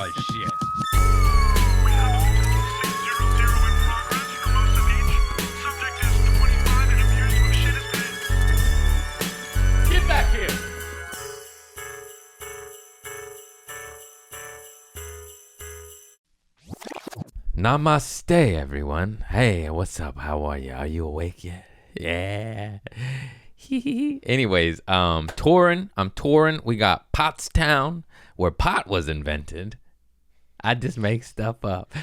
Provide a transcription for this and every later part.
Oh, shit. We have a multiple 600 in progress for most of each. Subject is 25 and appears to have shit his pants. Get back here. Namaste, everyone. Hey, what's up? How are you? Are you awake yet? Yeah. Anyways, touring. I'm touring. We got Pottstown, where pot was invented. I just make stuff up.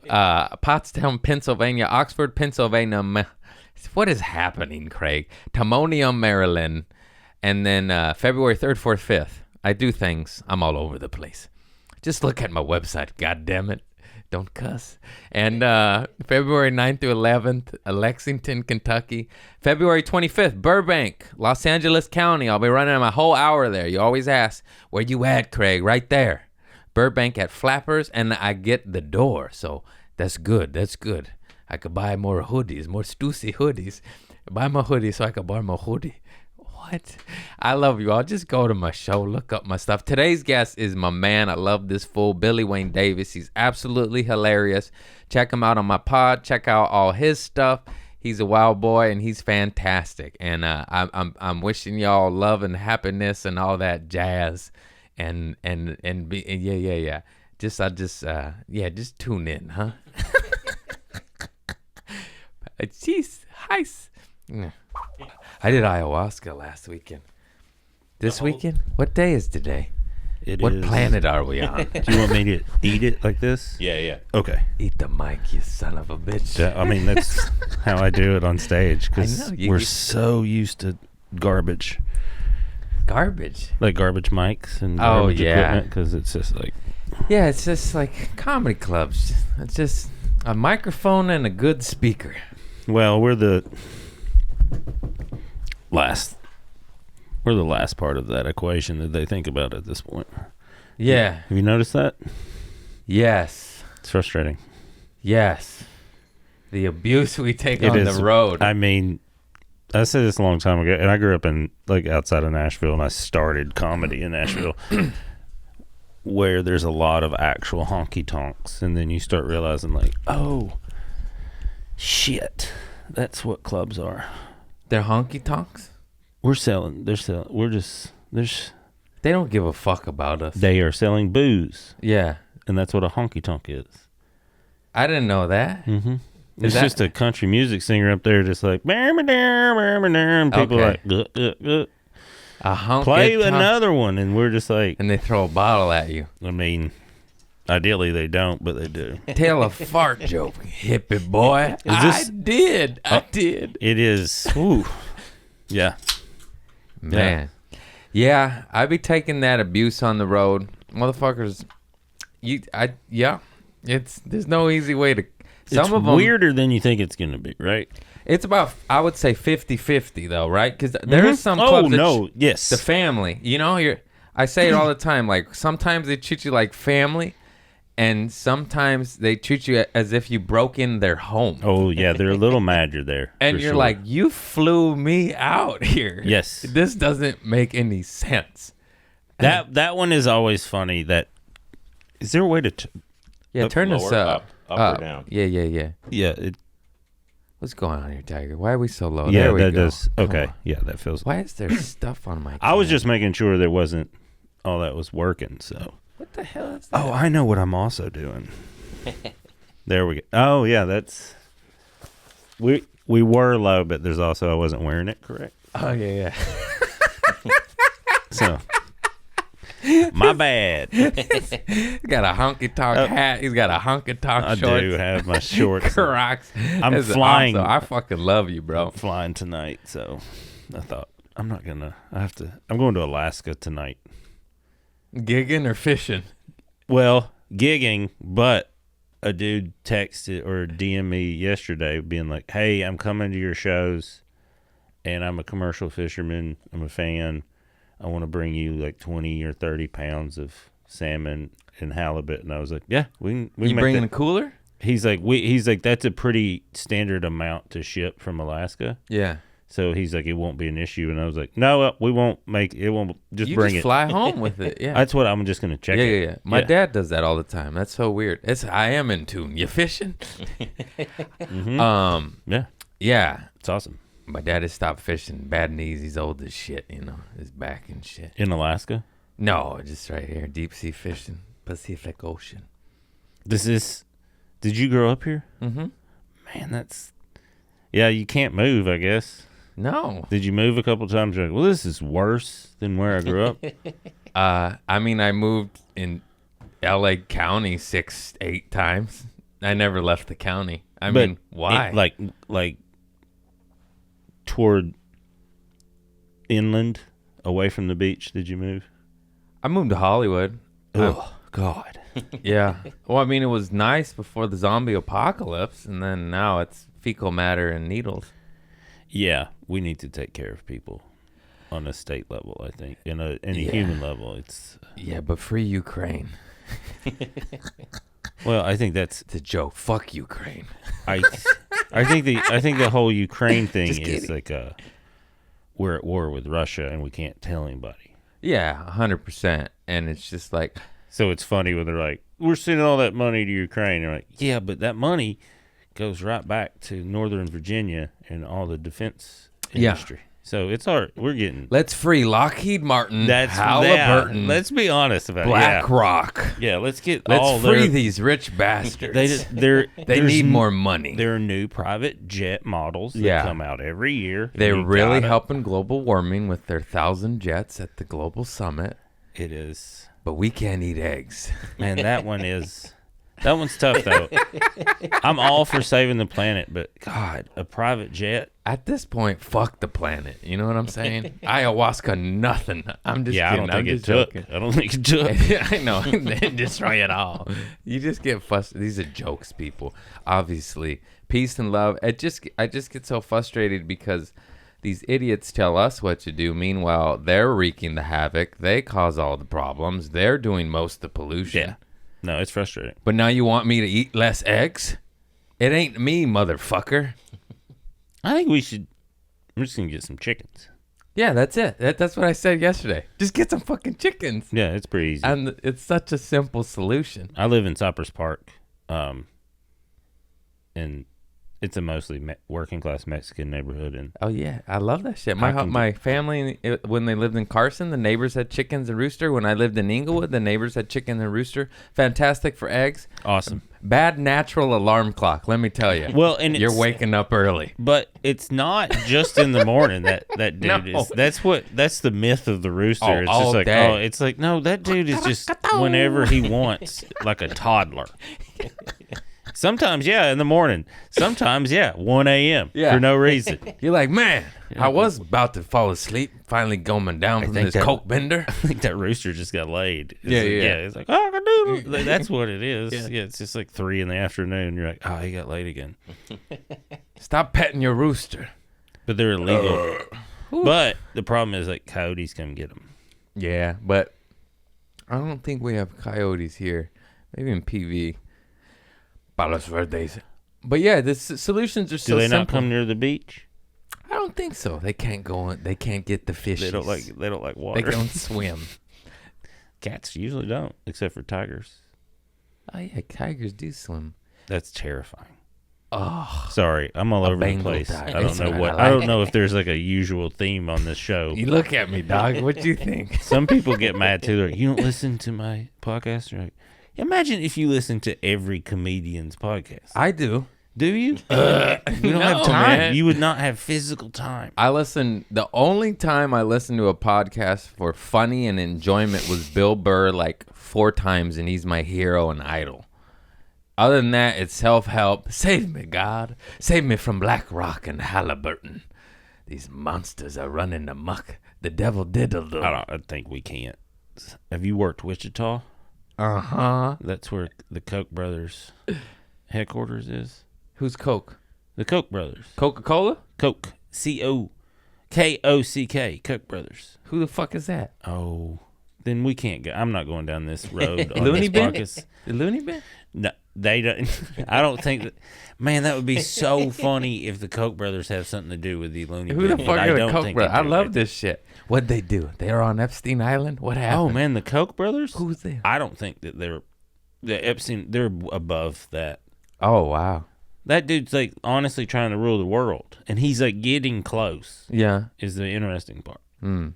Pottstown, Pennsylvania, Oxford, Pennsylvania. What is happening, Craig? Timonium, Maryland. And then February 3rd, 4th, 5th. I do things. I'm all over the place. Just look at my website. God damn it. Don't cuss. And February 9th through 11th, Lexington, Kentucky. February 25th, Burbank, Los Angeles County. I'll be running my whole hour there. You always ask, where you at, Craig? Right there. Burbank at Flappers, and I get the door. So that's good. That's good. I could buy more hoodies, more Stussy hoodies. Buy my hoodie so I could buy my hoodie. What? I love you all. Just go to my show. Look up my stuff. Today's guest is my man. I love this fool, Billy Wayne Davis. He's absolutely hilarious. Check him out on my pod. Check out all his stuff. He's a wild boy and he's fantastic. And I'm wishing y'all love and happiness and all that jazz. And yeah. Just tune in, huh? Jeez, heist. I did ayahuasca last weekend. This weekend? What day is today? What planet are we on? Do you want me to eat it like this? Yeah. Okay. Eat the mic, you son of a bitch. I mean, that's how I do it on stage because we're you- so used to garbage. Garbage. Like garbage mics and Oh, garbage yeah. equipment because it's just like... Yeah, it's just like comedy clubs. It's just a microphone and a good speaker. Well, we're the last part of that equation that they think about at this point. Yeah. Have you noticed that? Yes. It's frustrating. Yes. The abuse we take on the road. I mean, I said this a long time ago, and I grew up in like outside of Nashville, and I started comedy in Nashville, where there's a lot of actual honky tonks, and then you start realizing like, oh, shit, that's what clubs are. They're honky tonks? They're selling. They don't give a fuck about us. They are selling booze, Yeah. and that's what a honky tonk is. I didn't know that. Mm-hmm. It's that- just a country music singer up there, just like, and people Okay. like, A honky play tonk. another one, and we're just like, And they throw a bottle at you. I mean, ideally they don't, but they do. Tell a fart joke, hippie boy. I did. It is. Ooh. Yeah. Man. Yeah, I be taking that abuse on the road. Motherfuckers, there's no easy way to... Some It's of them, weirder than you think it's going to be, right? it's about, I would say 50-50 though, right? Because there is some clubs yes. the family, you know, I say it all the time, like sometimes they treat you like family and sometimes they treat you as if you broke in their home. Oh, yeah, they're a little mad you're there. And for you're sure. like, you flew me out here. Yes. This doesn't make any sense. That one is always funny. Is there a way to... Turn this Lower, up. up or down. Yeah. Yeah, What's going on here, Tiger? Why are we so low? yeah, there we that go. does. Come Okay, on. yeah, that feels... Why is there stuff on my I was camera? just making sure there wasn't all that was working, so... What the hell is that? Oh, I know what I'm also doing. There we go. Oh, yeah, that's... We were low, but there's also I wasn't wearing it correct. Oh, yeah. So, my bad. He's got a honky-tonk hat. He's got a honky-tonk I shorts. do have my shorts. Crocs. I'm This is flying. awesome. I fucking love you, bro. Flying tonight, so I thought I'm going to Alaska tonight. Gigging or fishing? Well, gigging, but a dude texted or DM'd me yesterday being like, hey, I'm coming to your shows and I'm a commercial fisherman. I'm a fan. I want to bring you like 20 or 30 pounds of salmon and halibut. And I was like, yeah, we can You make bringing that. a cooler? He's like, that's a pretty standard amount to ship from Alaska. Yeah. So he's like, it won't be an issue. And I was like, no, we won't make it. Won't just You bring just it. fly home with it. Yeah. That's what I'm just gonna check. Yeah. My dad does that all the time. That's so weird. I am in tune. You fishing? Yeah, Yeah. it's awesome. My dad has stopped fishing. Bad knees. He's old as shit. His back and shit. In Alaska, No, just right here, deep sea fishing, Pacific Ocean. Did you grow up here? Mm-hmm. Man, yeah. You can't move, I guess. No. Did you move a couple times? You're like, well, this is worse than where I grew up. I mean, I moved in L.A. County 6-8 times. I never left the county. I mean, why? Like toward inland, away from the beach. Did you move? I moved to Hollywood. Oh God. Yeah. Well, I mean, it was nice before the zombie apocalypse, and then now it's fecal matter and needles. Yeah, we need to take care of people on a state level. I think in a human level, it's Yeah, but free Ukraine. well. I think that's It's a joke. Fuck Ukraine. I think the whole Ukraine thing Just is kidding. like we're at war with Russia and we can't tell anybody. Yeah, 100%. And it's just like, So it's funny when they're like, we're sending all that money to Ukraine. They're like, yeah, but that money goes right back to Northern Virginia and all the defense Yeah. industry. So we're getting let's free Lockheed Martin, that's Halliburton, let's be honest about Black it. Rock. Yeah, let's get Let's all free their, these rich bastards. they They need more money. There are new private jet models that Yeah. come out every year. They're You really gotta- helping global warming with their 1,000 jets at the global summit. It is. But we can't eat eggs. Man, that one's tough though. I'm all for saving the planet, but God, a private jet. At this point, fuck the planet. You know what I'm saying? Ayahuasca, nothing. I'm just Yeah, I kidding. don't think I'm it just took. joking. I don't think it took. I know. They destroy it all. You just get frustrated. These are jokes, people. Obviously, peace and love. I just get so frustrated because these idiots tell us what to do. Meanwhile, they're wreaking the havoc. They cause all the problems. They're doing most of the pollution. Yeah. No, it's frustrating. But now you want me to eat less eggs? It ain't me, motherfucker. I think we should. I'm just gonna get some chickens. Yeah, that's it. That's what I said yesterday. Just get some fucking chickens. Yeah, it's pretty easy. And it's such a simple solution. I live in Cypress Park, and it's a mostly working class Mexican neighborhood, and Oh yeah, I love that shit. I can My family, when they lived in Carson, the neighbors had chickens and rooster. When I lived in Inglewood, the neighbors had chicken and rooster. Fantastic for eggs. awesome. Bad natural alarm clock. Let me tell you. Well, and You're it's- waking up early. But it's not just in the morning that dude No. is. That's the myth of the rooster. Oh, it's all just like day. it's like no, that dude is just whenever he wants, like a toddler. Sometimes, yeah, in the morning. Sometimes, yeah, 1 a.m. Yeah. for no reason. You're like, man, I was about to fall asleep. Finally going down from think this that- coke bender. I think that rooster just got laid. It's Yeah, like, yeah. It's like, oh, like, that's what it is. Yeah. Yeah, it's just like 3 in the afternoon. You're like, oh, he got laid again. Stop petting your rooster. But they're illegal. But the problem is, like, coyotes come get them. Yeah, but I don't think we have coyotes here. Maybe in PV. Palos Verdes. But yeah, the solutions are so Do they not simple. come near the beach? I don't think so. They can't go in. They can't get the fish. They don't like They water. don't swim. Cats usually don't, except for tigers. Oh yeah, tigers do swim. That's terrifying. Oh, Sorry, I'm all over the Bengal place. tiger. I don't It's know alright, what. I I like don't know if there's like a usual theme on this show. you look at me, dog. What do you think? Some people get mad too. They're like, you don't listen to my podcast? You're like, imagine if you listen to every comedian's podcast. I do. Do you? We don't have no, time. man. You would not have physical time. I listen. The only time I listened to a podcast for funny and enjoyment was Bill Burr, like 4 times, and he's my hero and idol. Other than that, it's self-help. Save me, God. Save me from Black Rock and Halliburton. These monsters are running amok. The devil diddled them. I think we can't. Have you worked Wichita? Uh-huh. That's where the Koch brothers headquarters is. Who's Coke? The Koch brothers. Coca-Cola? Koch. Kock. Koch brothers. Who the fuck is that? Oh, then we can't go. I'm not going down this road. on Looney this Bin? podcast. The Looney Bin? No, they don't. I don't think that. Man, that would be so funny if the Koch brothers have something to do with the Looney Who the Bin, fuck but I are the don't Koch think brothers? they I do. love this shit. What'd they do? They were on Epstein Island? What happened? Oh man, the Koch brothers. Who's there? I don't think that the Epstein. They're above that. Oh, wow. That dude's like honestly trying to rule the world, and he's like getting close. Yeah. Is the interesting part. Mm.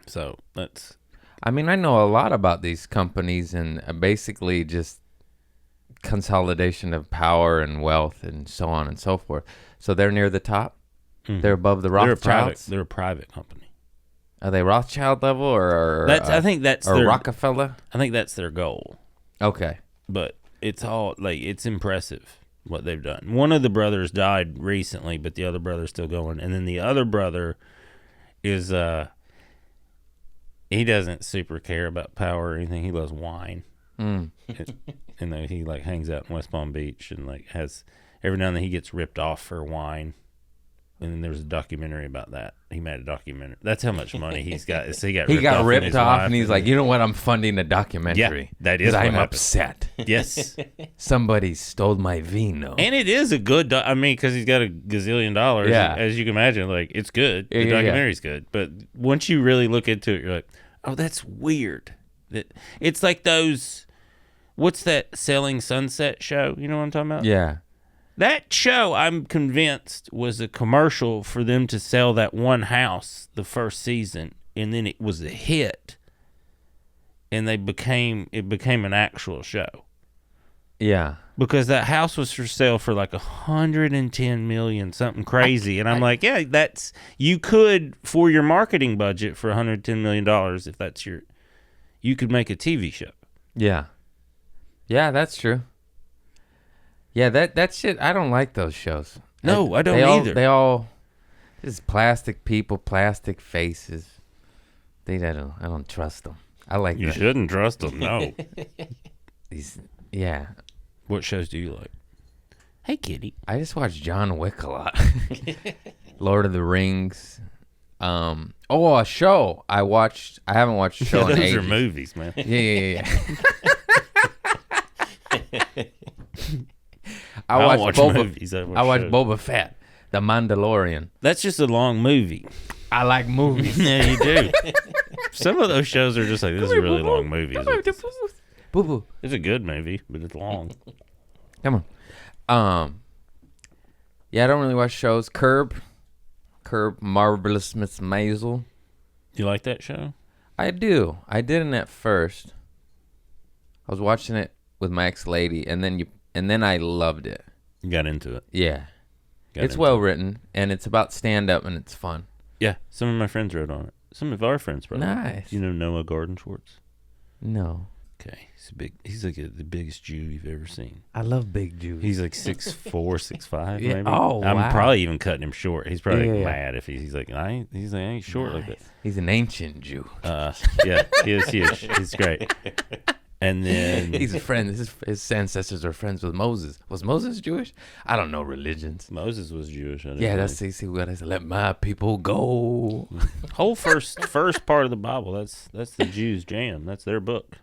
So that's. I mean, I know a lot about these companies and basically just consolidation of power and wealth and so on and so forth. So they're near the top? Mhm. They're above the They're a private. Rothschilds? They're a private company. Are they Rothschild level or That's. I think that's or their. Rockefeller? I think that's their goal. Okay. But it's all like it's impressive what they've done. One of the brothers died recently, but the other brother's still going. And then the other brother is he doesn't super care about power or anything. He loves wine. Mm. And then he like hangs out in West Palm Beach and like has every now and then he gets ripped off for wine. And then there's a documentary about that. He made a documentary. That's how much money he's got. So he got ripped his off wife and he's like, you know what? I'm funding a documentary. Yeah, that is 'Cause what I'm happened. upset. yes. Somebody stole my vino. And it is a good, I mean, because he's got $1 gazillion. Yeah. As you can imagine, like, it's good. Yeah, The yeah, yeah. documentary's good. But once you really look into it, you're like, oh, that's weird. It's like those, what's that Selling Sunset show? You know what I'm talking about? Yeah. That show, I'm convinced, was a commercial for them to sell that one house the first season. And then it was a hit. And it became an actual show. Yeah. Because that house was for sale for like $110 million, something crazy. And I'm like, yeah, that's, you could, for your marketing budget for $110 million, if that's you could make a TV show. Yeah. Yeah, that's true. Yeah, that shit, I don't like those shows. No, I don't either. They all, just plastic people, plastic faces. I don't trust them. I like You shouldn't trust them, no. these, yeah. What shows do you like? Hey, kitty. I just watch John Wick a lot. Lord of the Rings. A show I watched. I haven't watched a show in Those ages. are movies, man. Yeah. I don't watch movies. I watch shows. Boba Fett, The Mandalorian. That's just a long movie. I like movies. Yeah, you do. Some of those shows are just like, this is a really long movie. Boo boo. It's a good movie, but it's long. Come on. Yeah, I don't really watch shows. Curb, Marvelous Miss Maisel. You like that show? I do. I didn't at first. I was watching it with my ex-lady, and then I loved it. You got into it. Yeah. Got It's into well it. written, and it's about stand-up, and it's fun. Yeah, some of my friends wrote on it. Some of our friends wrote on it. Nice. You know Noah Garden Schwartz? No. Okay, he's like the biggest Jew you've ever seen. I love big Jews. He's like 6'4", 6'5", Yeah. maybe. Oh, I'm wow. probably even cutting him short. He's probably Yeah. mad if he's like I ain't short like that. He's an ancient Jew. Yeah, he is huge. He's great. And then He's a friend. His ancestors are friends with Moses. Was Moses Jewish? I don't know religions. Moses was Jewish. I think. Yeah, that's see what I said. Let my people go. whole first part of the Bible. That's the Jews' jam. That's their book.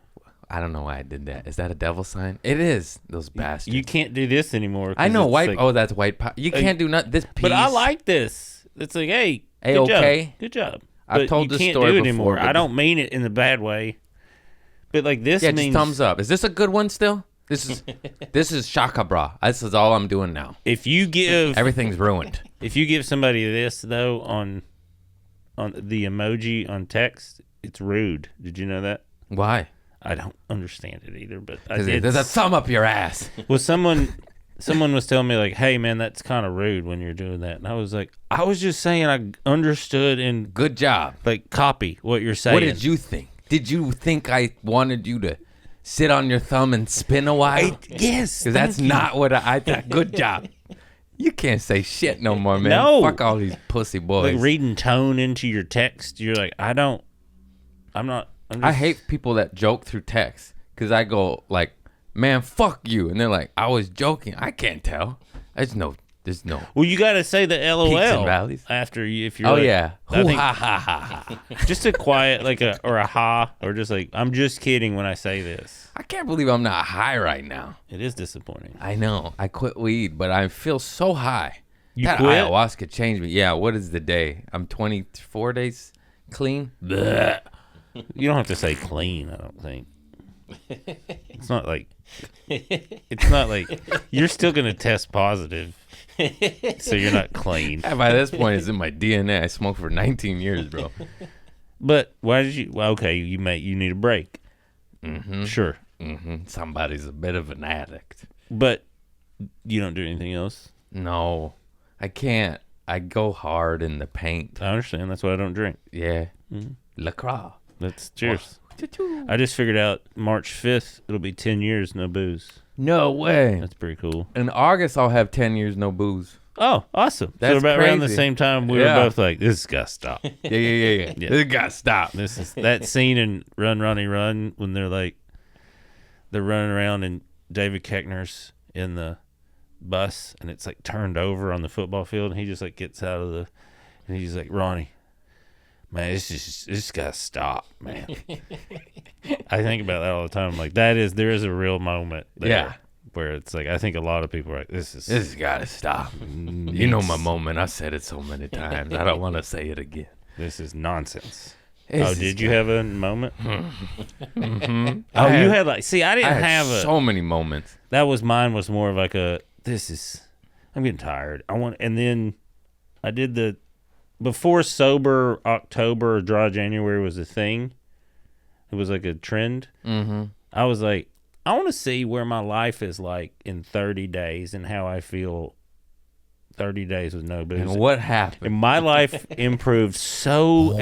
I don't know why I did that. Is that a devil sign? It is. Those bastards. You can't do this anymore. 'cause I know it's white. like- Oh, that's white. You can't do not this piece. but I like this. It's like, hey, Hey, good okay. job. Good job. I've But told you this can't story do it before, anymore. but- I don't mean it in the bad way. But like this Yeah, means just thumbs up. Is this a good one still? This is Shaka Bra. This is all I'm doing now. if you give Everything's ruined. if you give somebody this though on the emoji on text, it's rude. Did you know that? Why? I don't understand it either, but I Because did. there's a thumb up your ass. Well, someone was telling me like, "Hey, man, that's kind of rude when you're doing that," and I was like, "I was just saying I understood and Good job. like copy what you're saying." What did you think? Did you think I wanted you to sit on your thumb and spin a while? Yes, Because that's not what I thought. Good job. You can't say shit no more, man. No. Fuck all these pussy boys. like reading tone into your text. You're like, I'm not. I'm just, I hate people that joke through text because I go like, man, fuck you. And they're like, I was joking. I can't tell. I just know There's no Well, you got to say the peaks and LOL valleys. after you if you're Oh like, yeah. I Hoo think ha ha ha ha. just a quiet like a or a ha or just like I'm just kidding when I say this. I can't believe I'm not high right now. It is disappointing. I know. I quit weed, but I feel so high. You that quit? ayahuasca changed me. Yeah. What is the day? I'm 24 days clean. Blech. You don't have to say clean, I don't think. It's not like you're still gonna test positive, so you're not clean. And by this point, it's in my DNA. I smoked for 19 years, bro. But why did you? Well, okay, you need a break. Mm-hmm. Sure, Somebody's a bit of an addict. but you don't do anything else. No, I can't. I go hard in the paint. I understand. That's why I don't drink. Yeah. LaCroix. That's cheers. I just figured out March 5th it'll be 10 years no booze. No way. That's pretty cool. In August, I'll have 10 years no booze. Oh, awesome! That's so about around the crazy. same time we Yeah. were both like, "This has got to stop." Yeah. This got to stop. This is that scene in Run Ronnie Run when they're running around and David Koechner's in the bus and it's like turned over on the football field and he just like gets out of and he's like, Ronnie, man, this gotta stop, man. I think about that all the time. Like there is a real moment there. Yeah. Where it's like I think a lot of people are like, this This got to stop. You know my moment. I said it so many times. I don't want to say it again. this is nonsense. This Did is you have a moment? Mm-hmm. Oh, you had like see, I didn't I had have so many moments. that was mine was more of like I'm getting tired. And then I did before sober October, dry January was a thing. It was like a trend. Mm-hmm. I was like, I want to see where my life is like in 30 days and how I feel 30 days with no booze. And what happened? And my life improved so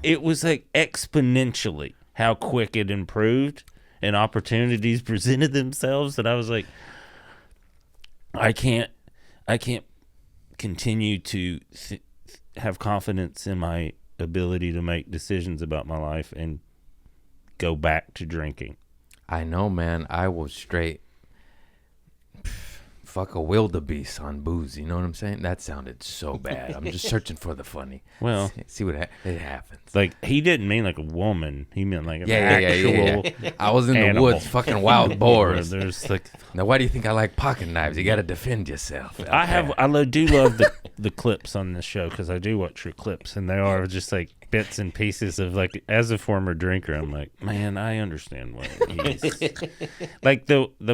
it was like exponentially how quick it improved and opportunities presented themselves that I was like, I can't continue to have confidence in my ability to make decisions about my life and go back to drinking. I know, man. I was straight fuck a wildebeest on booze. You know what I'm saying? That sounded so bad. I'm just searching for the funny. Well, see what it happens. like he didn't mean like a woman. He meant like an Yeah. actual I was in the animal. woods, fucking wild boars. There's like Now, why do you think I like pocket knives? You got to defend yourself. I do love the clips on this show because I do watch your clips and they are just like bits and pieces of like as a former drinker I'm like, man, I understand what he's like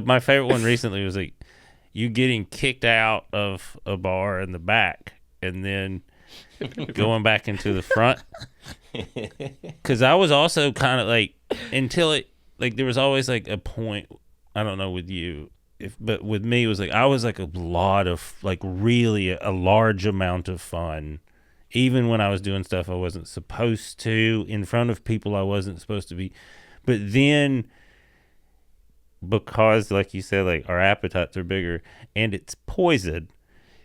my favorite one recently was like you getting kicked out of a bar in the back and then going back into the front because I was also kind of like until it like there was always like a point I don't know with you but with me it was like I was like a lot of like really a large amount of fun even when I was doing stuff I wasn't supposed to in front of people I wasn't supposed to be but then because like you said like our appetites are bigger and it's poison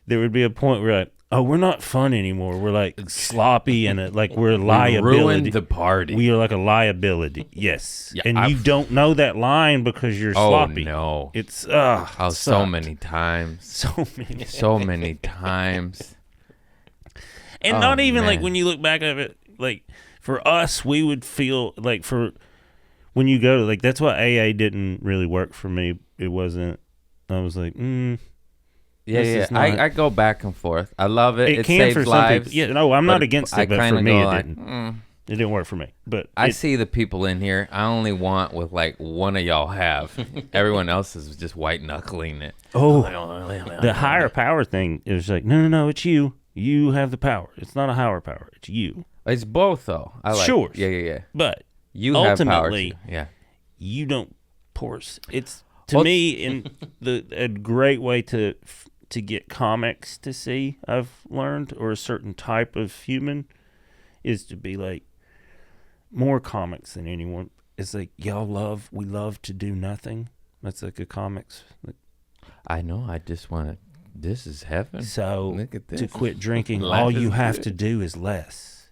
there would be a point where like oh we're not fun anymore we're like sloppy and like we're a liability ruined the party. we are like a liability yes Yeah, and you don't know that line because you're Oh sloppy no! it's Oh, so sucked. many times. so many So many times. and Oh, not even like man. when you look back at it like for us we would feel like for when you go to like that's why AA didn't really work for me it wasn't I was like Yeah. This is not- I go back and forth. I love it. It can saves for some lives. people yeah no I'm not but against I it but for kinda me go it like, didn't it didn't work for me but I see the people in here. I only want with like one of y'all have. Everyone else is just white knuckling it. the higher power thing is like no it's you have the power it's not a higher power it's you It's both though. I like. Sure. Yeah. but You have power. ultimately Too. Yeah. you don't pour it's to Well, me in a great way to get comics to see I've learned or a certain type of human is to be like more comics than anyone it's like we love to do nothing that's like a comics like, I know. I just want to. This is heaven. so Look at to this. quit drinking Life all is you have good. to do is less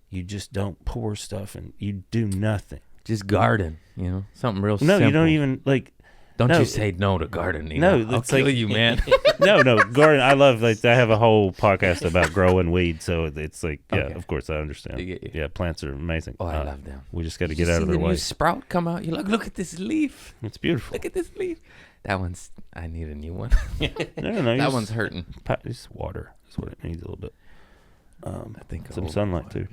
you just don't pour stuff and you do nothing Just garden. You know, something real no simple. you don't even like Don't No. you say no to gardening. No, I'll it's kill like- you, man. No, garden. I love. Like, I have a whole podcast about growing weeds, so it's like, yeah, Okay. of course I understand. I get you. Yeah, plants are amazing. Oh, I love them. We just got to Did get you out see of their the way. new sprout come out? You're like, look at this leaf. It's beautiful. Look at this leaf. That one's. I need a new one. No, That one's hurting. It's water. That's what it needs a little bit. I think Some I'll- sunlight too.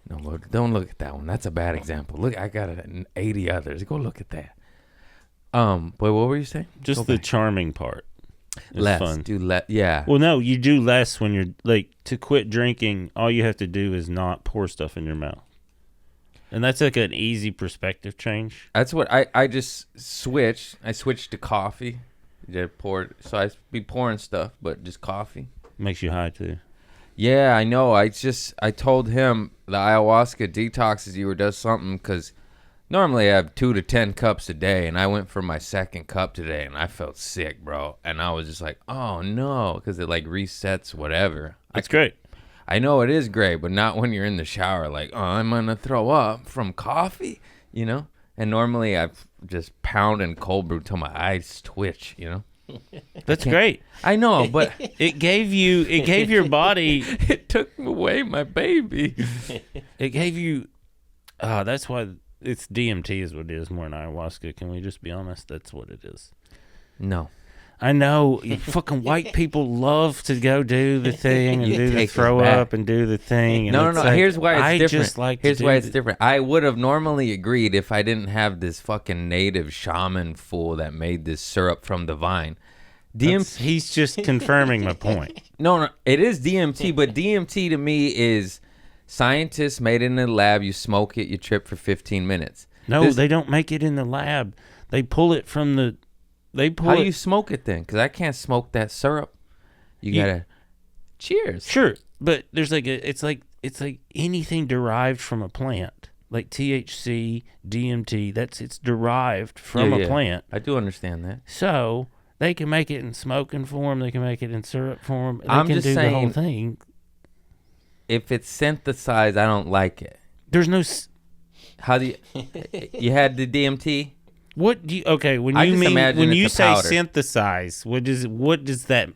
No, but don't look at that one. That's a bad example. Look, I got 80 others. Go look at that. But what were you saying? Just Go the back. charming part. Is less. fun. Do less. Yeah. Well, no, you do less when you're like, to quit drinking. All you have to do is not pour stuff in your mouth, and that's like an easy perspective change. That's what I just switched. I switched to coffee. So I be pouring stuff, but just coffee. Makes you high too. Yeah, I know. I told him the ayahuasca detoxes you or does something because normally I have 2 to 10 cups a day, and I went for my second cup today, and I felt sick, bro. And I was just like, oh no, because it like resets whatever. That's great. I know it is great, but not when you're in the shower. Like, oh, I'm gonna throw up from coffee, you know. And normally I just pound and cold brew till my eyes twitch, you know. That's great. I know, but It gave your body. it took away my baby. It gave you. That's why it's DMT is what it is more than ayahuasca. Can we just be honest? That's what it is. No. I know you fucking white people love to go do the thing and You do the take us throw back. up and do the thing. And No. it's like, Here's why it's I different. just like Here's to why do it's the- different. I would have normally agreed if I didn't have this fucking native shaman fool that made this syrup from the vine. DMT. He's just confirming my point. No, it is DMT, but DMT to me is scientists made it in the lab. You smoke it, you trip for 15 minutes. No, This- they don't make it in the lab. They pull it from the. They pull How it. do you smoke it then? Because I can't smoke that syrup. You gotta. Cheers. Sure, but there's like it's like anything derived from a plant, like THC, DMT. It's derived from a plant. I do understand that. So they can make it in smoking form. They can make it in syrup form. They I'm can just do the whole saying- thing. If it's synthesized, I don't like it. There's no. How do you? You had the DMT. What do you? Okay, when I you just mean imagine when it's you a say powder. synthesize, what does that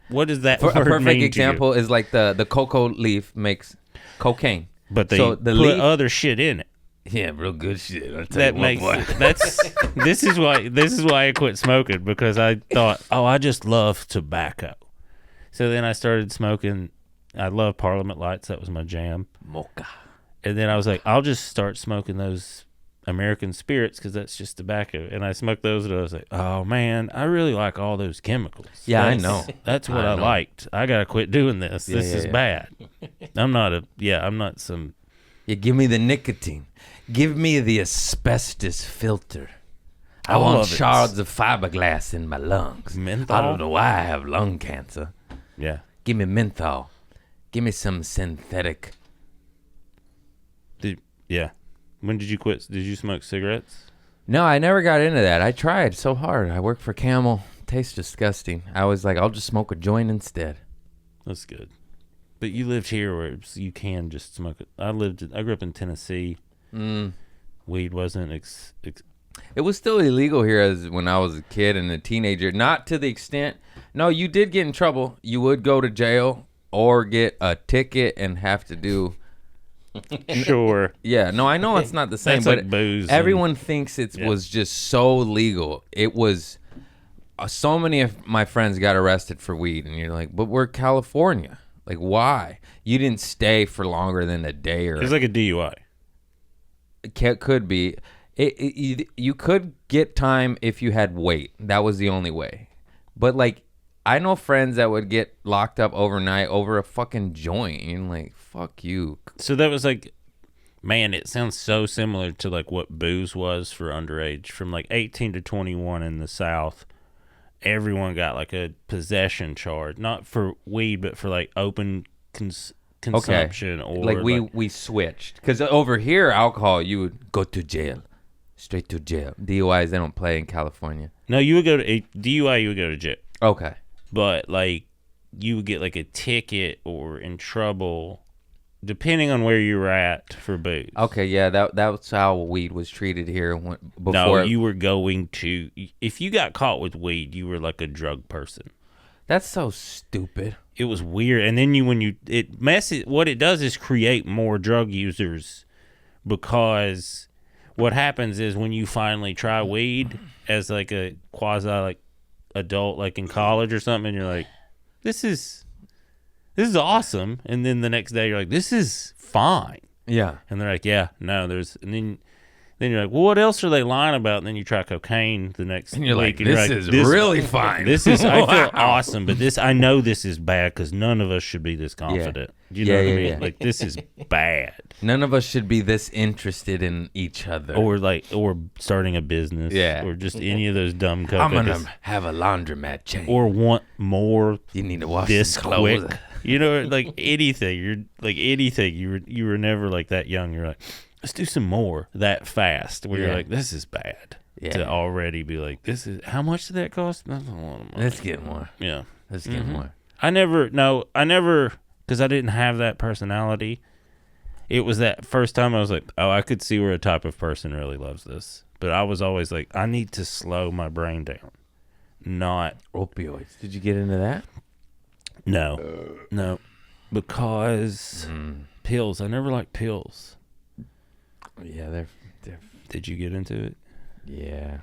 For word a perfect mean to you? example is like the cocoa leaf makes cocaine. But they So the put leaf- other shit in it. Yeah, real good shit. I'll tell That you makes what, boy. that's this is why I quit smoking, because I thought, I just love tobacco. So then I started smoking. I love Parliament Lights. That was my jam. Mocha. And then I was like, I'll just start smoking those American spirits because that's just tobacco. And I smoked those, and I was like, oh man, I really like all those chemicals. Yeah, I That's- know. That's what I I know. liked. I gotta quit doing this. Yeah, This yeah, is yeah. bad. I'm not some. Yeah, give me the nicotine. Give me the asbestos filter. I All want of it. shards of fiberglass in my lungs. Menthol? I don't know why I have lung cancer. Yeah. Give me menthol. Give me some synthetic. Yeah. When did you quit? Did you smoke cigarettes? No, I never got into that. I tried so hard. I worked for Camel. Tastes disgusting. I was like, I'll just smoke a joint instead. That's good. But you lived here where you can just smoke it. I grew up in Tennessee. Weed wasn't It was still illegal here as when I was a kid and a teenager. Not to the extent. No, you did get in trouble. You would go to jail or get a ticket and have to do. sure. Yeah, no, I know it's not the same, That's but like booze. everyone thinks it Yeah. was just so legal. It was. So many of my friends got arrested for weed, and you're like, but we're California. Like, why? You didn't stay for longer than a day or It's like a DUI. could be. You could get time if you had weight. That was the only way. But like, I know friends that would get locked up overnight over a fucking joint. And you're like, fuck you. So that was like, man, it sounds so similar to like what booze was for underage. From like 18 to 21 in the South, everyone got like a possession charge, not for weed, but for like open consumption or Like we switched because over here, alcohol, you would go to jail, straight to jail. DUIs, they don't play in California. No, you would go to a DUI. You would go to jail, Okay. but like you would get like a ticket or in trouble depending on where you were at for booze. Okay, yeah, that's how weed was treated here before. No, you were going to. If you got caught with weed, you were like a drug person. That's so stupid. It was weird, and then it messes. What it does is create more drug users, because what happens is when you finally try weed as like a quasi like adult, like in college or something, and you're like, this is awesome, and then the next day you're like, this is fine, Yeah. and they're like, yeah, no, and then you're like, well, what else are they lying about? And then you try cocaine the next And you're like, week, and this is really fine. This is, I feel awesome, but I know this is bad because none of us should be this confident. You know what I mean? Yeah. Like, this is bad. None of us should be this interested in each other. Or starting a business. Yeah. Or just any of those dumb I'm cocaine. gonna have a laundromat chain. Or want more you need to wash this some clothes. quick. You know, like anything. You're like anything. You were never like that young. You're like, let's do some more that fast. Where you're like, this is bad. Yeah. To already be like, this is, how much did that cost? That's a lot of money. Let's get more. Yeah. Let's get more. I never, because I didn't have that personality. It was that first time I was like, oh, I could see where a type of person really loves this. But I was always like, I need to slow my brain down. Not Opioids. Did you get into that? no, because pills. I never liked pills. Yeah, they're Did you get into it? yeah.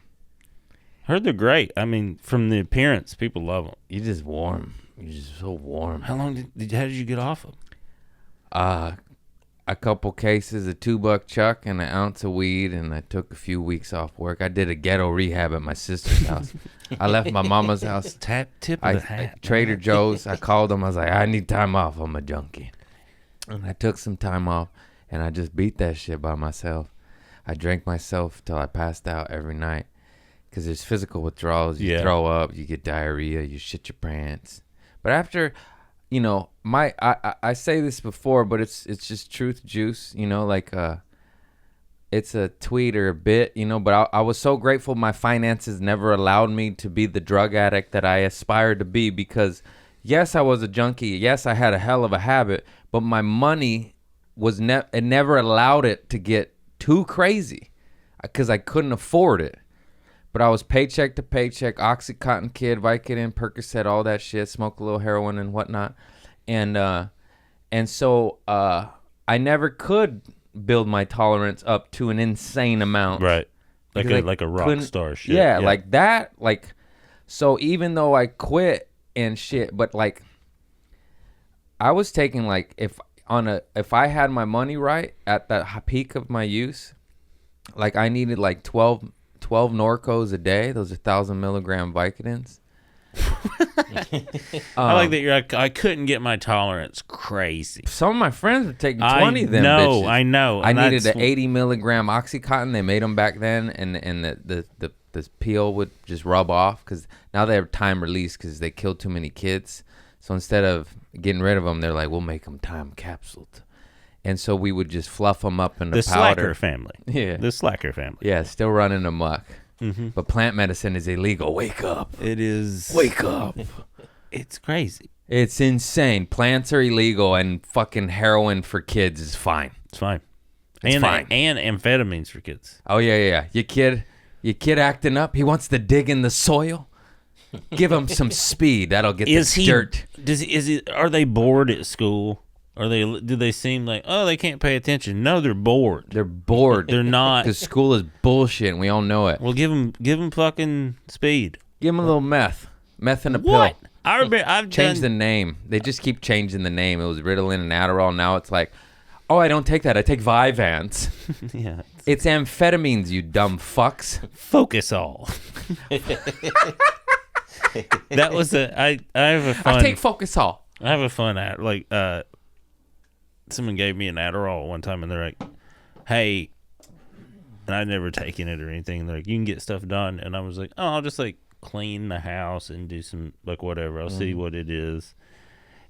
Heard they're great. I mean, from the appearance, people love them. You're just warm. You're just so warm. How long how did you get off them? A couple cases of $2 chuck and an ounce of weed, and I took a few weeks off work. I did a ghetto rehab at my sister's house. I left my mama's house. Tip of the hat. Trader Joe's. I called them. I was like, I need time off. I'm a junkie. And I took some time off, and I just beat that shit by myself. I drank myself till I passed out every night, because there's physical withdrawals. You throw up, you get diarrhea, you shit your pants. But after, you know, I say this before, but it's just truth juice, you know, like it's a tweet or a bit, you know, but I was so grateful my finances never allowed me to be the drug addict that I aspired to be, because yes, I was a junkie. Yes, I had a hell of a habit, but my money was it never allowed it to get too crazy, because I couldn't afford it. But I was paycheck to paycheck, Oxycontin kid, Vicodin, Percocet, all that shit, smoke a little heroin and whatnot. And so I never could build my tolerance up to an insane amount. Right. Because Like a rock star shit. Yeah, like that. Like, so even though I quit and shit, but like, I was taking like, if I had my money right at the peak of my use, like I needed like 12 Norcos a day. Those are 1,000 milligram Vicodins. I like that you're like, I couldn't get my tolerance crazy. Some of my friends were taking 20 of them bitches. I know. I needed an 80 milligram Oxycontin. They made them back then, and the peel would just rub off, because now they have time release because they killed too many kids. So instead of getting rid of them, they're like, we'll make them time capsuled. And so we would just fluff them up into The powder. Slacker family. Yeah. The Slacker family. Yeah, still running amok. But plant medicine is illegal. Wake up. It is. Wake up. It's crazy. It's insane. Plants are illegal, and fucking heroin for kids is fine. It's fine. It's fine. And amphetamines for kids. Oh, yeah. Your kid acting up. He wants to dig in the soil. Give him some speed. That'll get the dirt. Are they bored at school? Do they seem like, oh, they can't pay attention? No, they're bored. They're bored. They're not. Because school is bullshit, and we all know it. Well, give them fucking speed. Give them a little meth. Meth in a What? pill. I remember I've Change the name. They just keep changing the name. It was Ritalin and Adderall. Now it's like, oh, I don't take that. I take Vyvanse. Yeah. It's amphetamines, you dumb fucks. Focus all. That was I have a fun. I take Focusol. I have a fun ad. Like, someone gave me an Adderall one time, and they're like, hey, and I'd never taken it or anything. They're like, you can get stuff done. And I was like, oh, I'll just like clean the house and do some, like, whatever. I'll see what it is.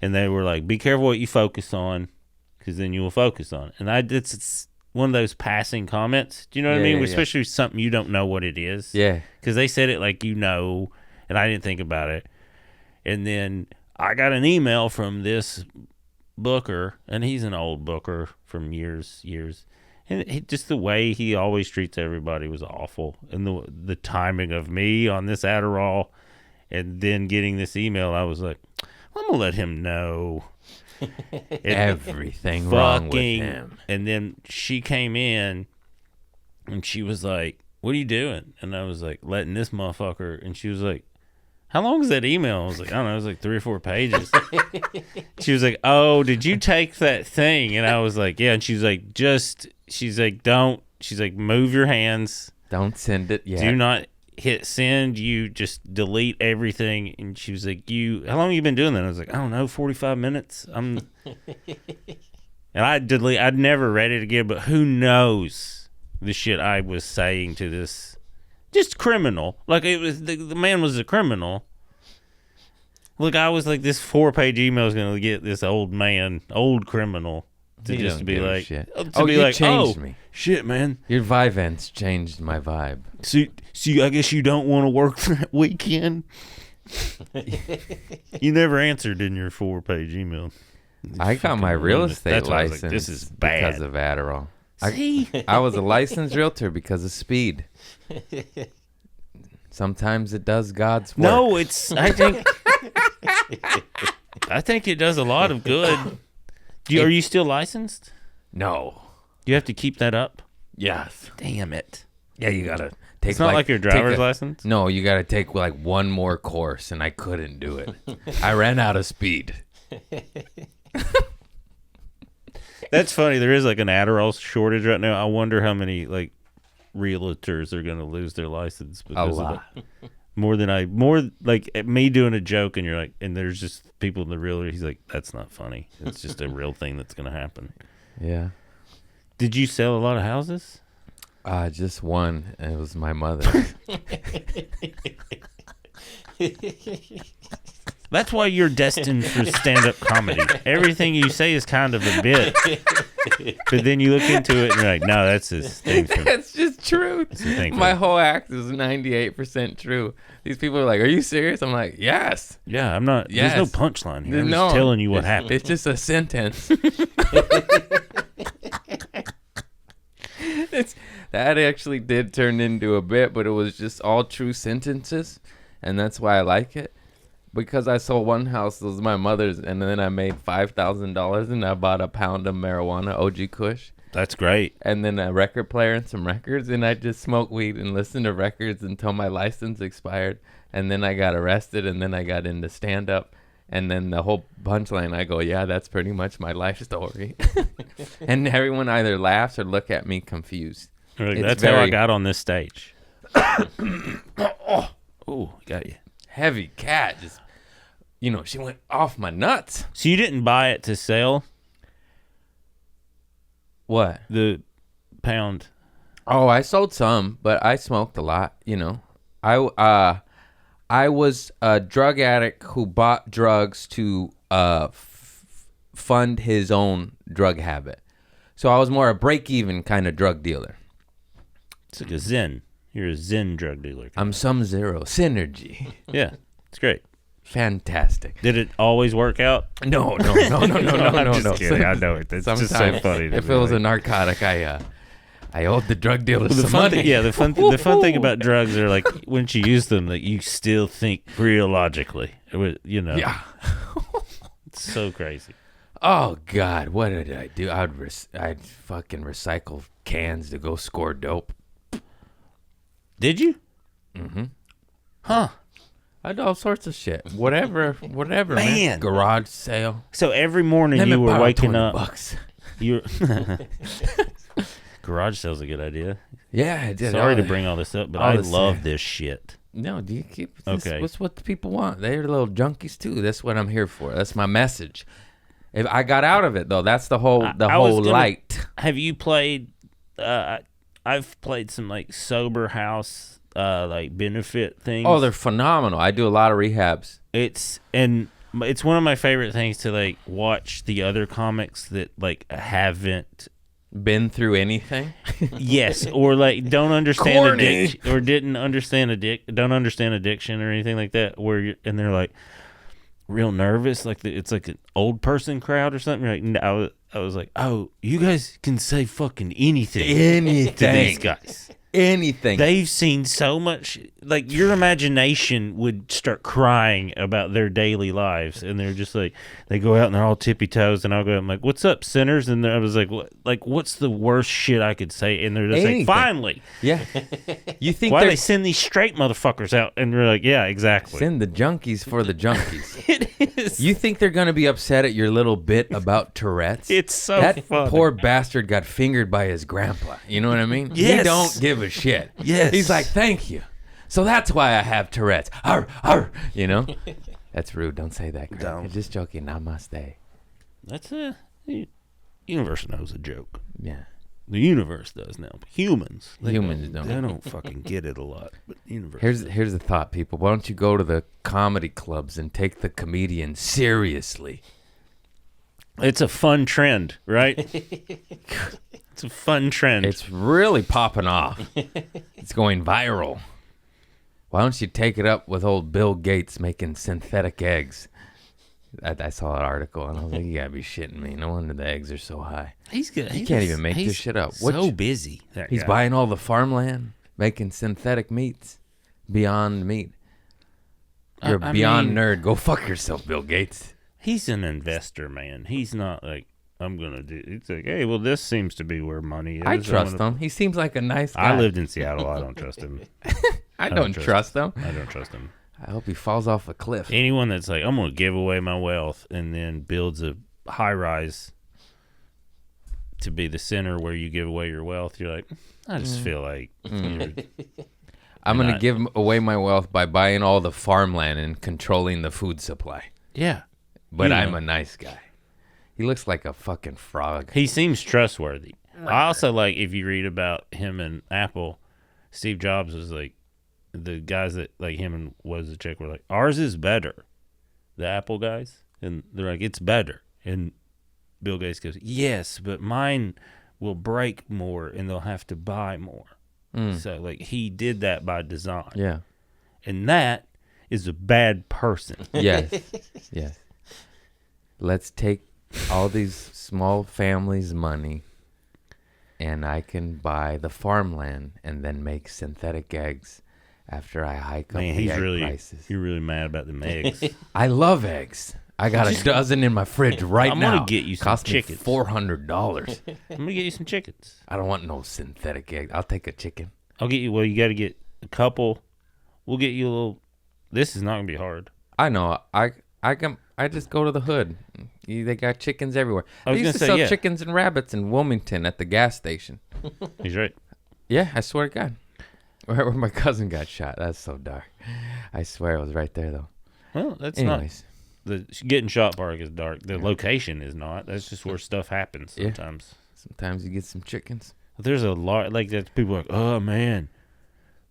And they were like, be careful what you focus on, because then you will focus on it. And it's one of those passing comments. Do you know what I mean? Yeah. Especially something you don't know what it is. Yeah. Because they said it like, you know, and I didn't think about it. And then I got an email from this booker, and he's an old booker from years. And just the way he always treats everybody was awful. And the timing of me on this Adderall and then getting this email, I was like, I'm going to let him know. Everything wrong with him. And then she came in and she was like, what are you doing? And I was like, letting this motherfucker. And she was like, how long is that email? I was like, I don't know. It was like 3 or 4 pages. She was like, oh, did you take that thing? And I was like, yeah. And she's like, don't. She's like, move your hands. Don't send it yet. Do not hit send. You just delete everything. And she was like, how long have you been doing that? I was like, I don't know, 45 minutes. And I'd never read it again, but who knows the shit I was saying to this just criminal. Like, it was the man was a criminal. Look, I was like, this 4-page email is going to get this old criminal to You just don't be give a like, shit. to be you like, changed me. Shit, man. Your Vyvanse changed my vibe. So I guess you don't want to work that weekend. You never answered in your 4-page email. I got my real estate That's why I was license like, this is bad. because of Adderall. See? I was a licensed realtor because of speed. Sometimes it does God's work. No, I think it does a lot of good. Are you still licensed? No. Do you have to keep that up? Yes. Damn it. Yeah, you gotta take. It's not like your driver's license? No, you gotta take like one more course, and I couldn't do it. I ran out of speed. That's funny. There is like an Adderall shortage right now. I wonder how many like realtors are going to lose their license because A of lot. it. More like me doing a joke and you're like, and there's just people in the realtor. He's like, that's not funny. It's just a real thing that's going to happen. Yeah. Did you sell a lot of houses? Just one. And it was my mother. That's why you're destined for stand-up comedy. Everything you say is kind of a bit. But then you look into it and you're like, no, that's his thing. That's just truth. My whole act is 98% true. These people are like, are you serious? I'm like, yes. Yeah, I'm not. Yes. There's no punchline here. I'm just telling you what happened. It's just a sentence. That actually did turn into a bit, but it was just all true sentences. And that's why I like it. Because I sold one house, it was my mother's, and then I made $5,000, and I bought a pound of marijuana, OG Kush. That's great. And then a record player and some records, and I just smoked weed and listened to records until my license expired. And then I got arrested, and then I got into stand-up. And then the whole punchline, I go, yeah, that's pretty much my life story. And everyone either laughs or look at me confused. Like, that's how I got on this stage. Oh, got you. Heavy cat, just, she went off my nuts. So you didn't buy it to sell? What? The pound. Oh, I sold some, but I smoked a lot, I was a drug addict who bought drugs to fund his own drug habit. So I was more a break-even kind of drug dealer. It's like a Zen. You're a Zen drug dealer. I'm some zero. Synergy. Yeah, it's great. Fantastic. Did it always work out? No. I'm just kidding. I know it. It's just so funny. If it was a narcotic, I owed the drug dealers some money. The fun thing about drugs are like once you use them, like you still think real logically. Yeah. It's so crazy. Oh God, what did I do? I'd fucking recycle cans to go score dope. Did you? Mm-hmm. Huh. I do all sorts of shit. Whatever, man. Garage sale. So every morning you were waking up. $20. You Garage sale's a good idea. Yeah, I did. Sorry to bring all this up, but I love this shit. No, do you keep this? Okay. What's what the people want? They're little junkies too. That's what I'm here for. That's my message. If I got out of it though, that's the whole light. Have you played? I've played some like sober house like benefit things. Oh, they're phenomenal. I do a lot of rehabs. It's one of my favorite things to like watch the other comics that like haven't been through anything. Yes, or like don't understand Corny. addiction or don't understand addiction or anything like that. And they're like, real nervous, like it's like an old person crowd or something. Like I was like, oh, you guys can say fucking anything to these guys. Anything. They've seen so much. Like, your imagination would start crying about their daily lives, and they're just like, they go out and they're all tippy toes, and I'll go, I'm like, what's up, sinners? And I was like, what's the worst shit I could say? And they're just Anything. like, finally. Yeah. You think Why they're they send these straight motherfuckers out? And we're like, yeah, exactly. send the junkies for the junkies. It is. You think they're gonna be upset at your little bit about Tourette's? It's so that funny. poor bastard got fingered by his grandpa. You know what I mean? Yes. He don't give a shit. Yes. He's like, thank you. So that's why I have Tourette's. Arr, arr. You know? That's rude. Don't say that. Craig. Don't. I'm just joking. Namaste. That's universe knows a joke. Yeah. The universe does now. But humans Humans don't. don't. They don't fucking get it a lot. But the universe. Here's the thought, people. Why don't you go to the comedy clubs and take the comedian seriously? It's a fun trend, right? It's a fun trend. It's really popping off. It's going viral. Why don't you take it up with old Bill Gates making synthetic eggs? I saw an article and I was like, you gotta be shitting me. No wonder the eggs are so high. He's good. He can't even make this shit up. So busy. He's buying all the farmland, making synthetic meats. Beyond meat. You're I beyond mean- nerd. Go fuck yourself, Bill Gates. He's an investor, man. He's not like, I'm gonna do. It's like, hey, well, this seems to be where money is. I trust him. He seems like a nice guy. I lived in Seattle. I don't trust him. I don't trust him. I don't trust him. I hope he falls off a cliff. Anyone that's like, I'm gonna give away my wealth and then builds a high rise to be the center where you give away your wealth, you're like, I just feel like you're, I'm going to I- give away my wealth by buying all the farmland and controlling the food supply. yeah. But You I'm know. a nice guy. He looks like a fucking frog. He seems trustworthy. I also like, if you read about him and Apple, Steve Jobs was like, the guys that like him and Wozniak were like, ours is better, the Apple guys, and they're like, it's better. And Bill Gates goes, yes, but mine will break more and they'll have to buy more. So like, he did that by design. Yeah. And that is a bad person. Yes. Yes. Let's take all these small families' money and I can buy the farmland and then make synthetic eggs after I hike Man, up the he's egg really prices. you're really mad about them eggs. I love eggs. I got a dozen in my fridge right I'm now. gonna get you some Cost chickens. me $400. I'm gonna get you some chickens. I don't want no synthetic egg. I'll take a chicken. I'll get you. Well, you got to get a couple. We'll get you a little. This is not gonna be hard. I know. I just go to the hood. They got chickens everywhere. I was They used to gonna say, sell yeah. chickens and rabbits in Wilmington at the gas station. He's right. Yeah, I swear to God. Where my cousin got shot. That's so dark. I swear it was right there though. Well, that's Anyways, not the getting shot part is dark. The location is not. That's just where stuff happens Yeah. sometimes. sometimes you get some chickens. There's a lot like that. People are like, oh man,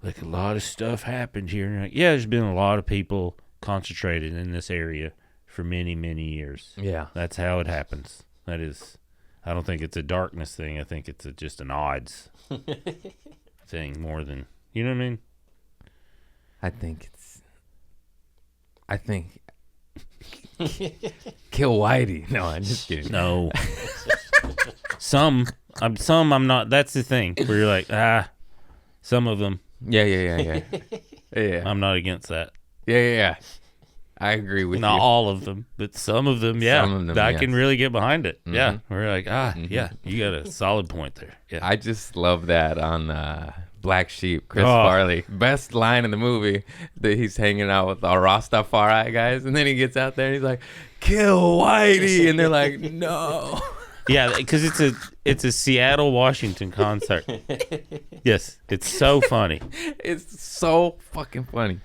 like a lot of stuff happened here. And you're like, yeah, there's been a lot of people concentrated in this area for many, many years. Yeah. That's how it happens. That is, I don't think it's a darkness thing. I think it's just an odds thing more than, you know what I mean? I think kill Whitey. No, I'm just kidding. No. I'm not. That's the thing where you're like, some of them, Yeah. Yeah. I'm not against that. Yeah. I agree with Not you. all of them, but some of them, yeah. Some of them, I yes. can really get behind it. Yeah. We're like, yeah, you got a solid point there. Yeah. I just love that on Black Sheep, Chris Oh. Farley. Best line in the movie that he's hanging out with the Rastafari guys, and then he gets out there and he's like, "Kill Whitey," and they're like, "No." Yeah, because it's a Seattle, Washington concert. Yes, it's so funny. It's so fucking funny.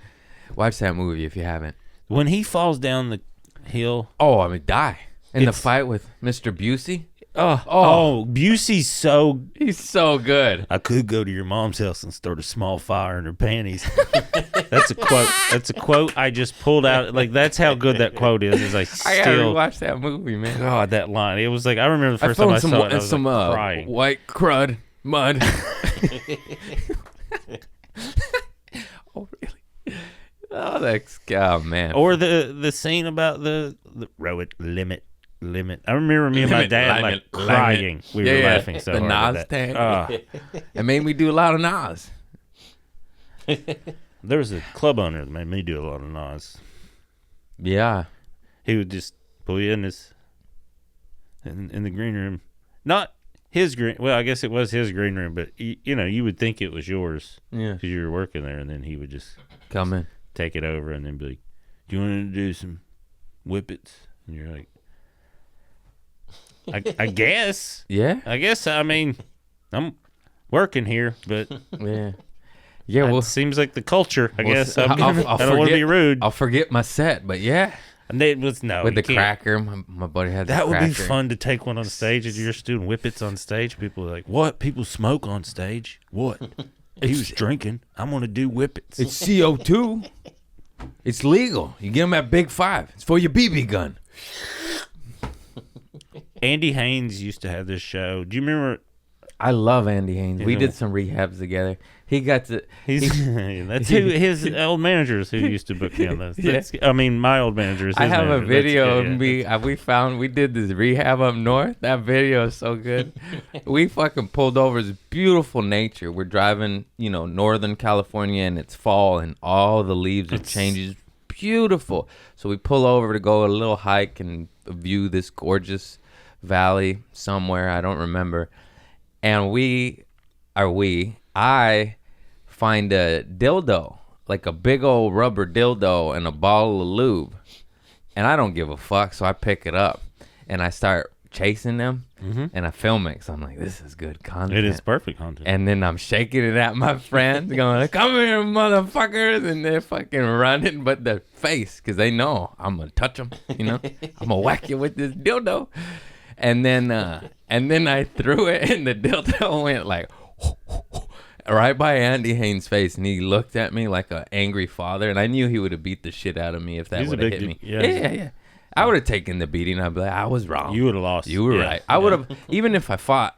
Watch that movie if you haven't. When he falls down the hill. Oh, I mean, die in the It's- fight with Mr. Busey. Oh, Busey's so. He's so good. I could go to your mom's house and start a small fire in her panties. That's a quote. That's a quote I just pulled out. Like, that's how good that quote is. Is I I gotta still. rewatch that movie, man. God, that line. It was like, I remember the first time I some saw it, I was some like, crying. white crud mud. Oh really? Oh man. Or the scene about the road limit. I remember me and my dad crying. We were laughing so the hard Nas at that. tag. It made me do a lot of Nas. There was a club owner that made me do a lot of Nas. Yeah. He would just pull you in the green room. Not his green. Well, I guess it was his green room, but you would think it was yours. Yeah. Because you were working there, and then he would just Come in. take it over and then be like, "Do you want to do some whippets?" And you're like, I guess. Yeah. I guess. I mean, I'm working here, but Yeah. Yeah. Well, it seems like the culture. I well, guess. I'll I don't want to forget- be rude. I'll forget my set, but yeah. And it was no With you the can't. cracker, my buddy had the That would be cracker. fun to take one on stage. If you're just doing whippets on stage, people are like, "What? People smoke on stage? What? He was drinking. I'm gonna do whippets." It's CO2. It's legal. You get them at Big Five. It's for your BB gun. Andy Haynes used to have this show. Do you remember? I love Andy Haynes. We Yeah. did some rehabs together. He got to. That's who his old managers who used to book me on those. I mean, my old managers. I his have a manager. video That's- of yeah. me. We did this rehab up north. That video is so good. We fucking pulled over this beautiful nature. We're driving, Northern California, and it's fall, and all the leaves are changing. Beautiful. So we pull over to go a little hike and view this gorgeous valley somewhere. I don't remember. And I find a dildo, like a big old rubber dildo and a bottle of lube. And I don't give a fuck, so I pick it up and I start chasing them and I film it. So I'm like, this is good content. It is perfect content. And then I'm shaking it at my friends, going, "Come here, motherfuckers!" And they're fucking running, but their face, because they know I'm gonna touch them. I'm gonna whack you with this dildo. And then I threw it, and the dildo went like right by Andy Haynes' face, and he looked at me like an angry father. And I knew he would have beat the shit out of me if that He's a would have big hit me. dude. Yeah. Yeah. I would have taken the beating. I'd be like, I was wrong. You would have lost. You were Yeah. right. I would have, even if I fought.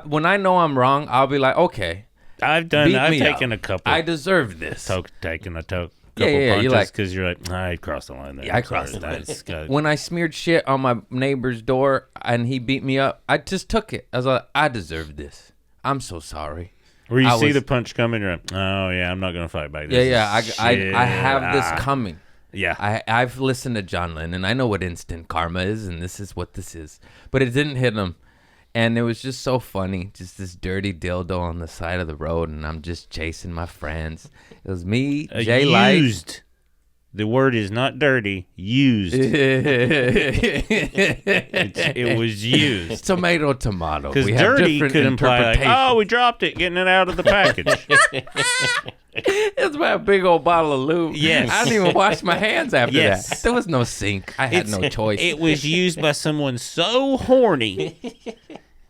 When I know I'm wrong, I'll be like, okay, I've beat me taken up. a couple. I deserve this. Taken a couple Yeah, punches you're like- because you're like, I crossed the line there. Yeah, I Sorry, crossed the line. that's got- When I smeared shit on my neighbor's door and he beat me up, I just took it. I was like, I deserve this. I'm so sorry. Where you I see was- the punch coming, you're like, oh yeah, I'm not gonna fight back. Yeah, This is I shit. have this coming. Yeah, I've listened to John Lennon. I know what instant karma is, and this is what this is. But it didn't hit him. And it was just so funny. Just this dirty dildo on the side of the road, and I'm just chasing my friends. It was me, Jay Light. used. The word is not dirty. Used. It was used. Tomato. Because We have dirty different could imply like, interpretations. oh, we dropped it, getting it out of the package. It's my big old bottle of lube. Yes. I didn't even wash my hands after Yes. that. There was no sink. I had no choice. It was used by someone so horny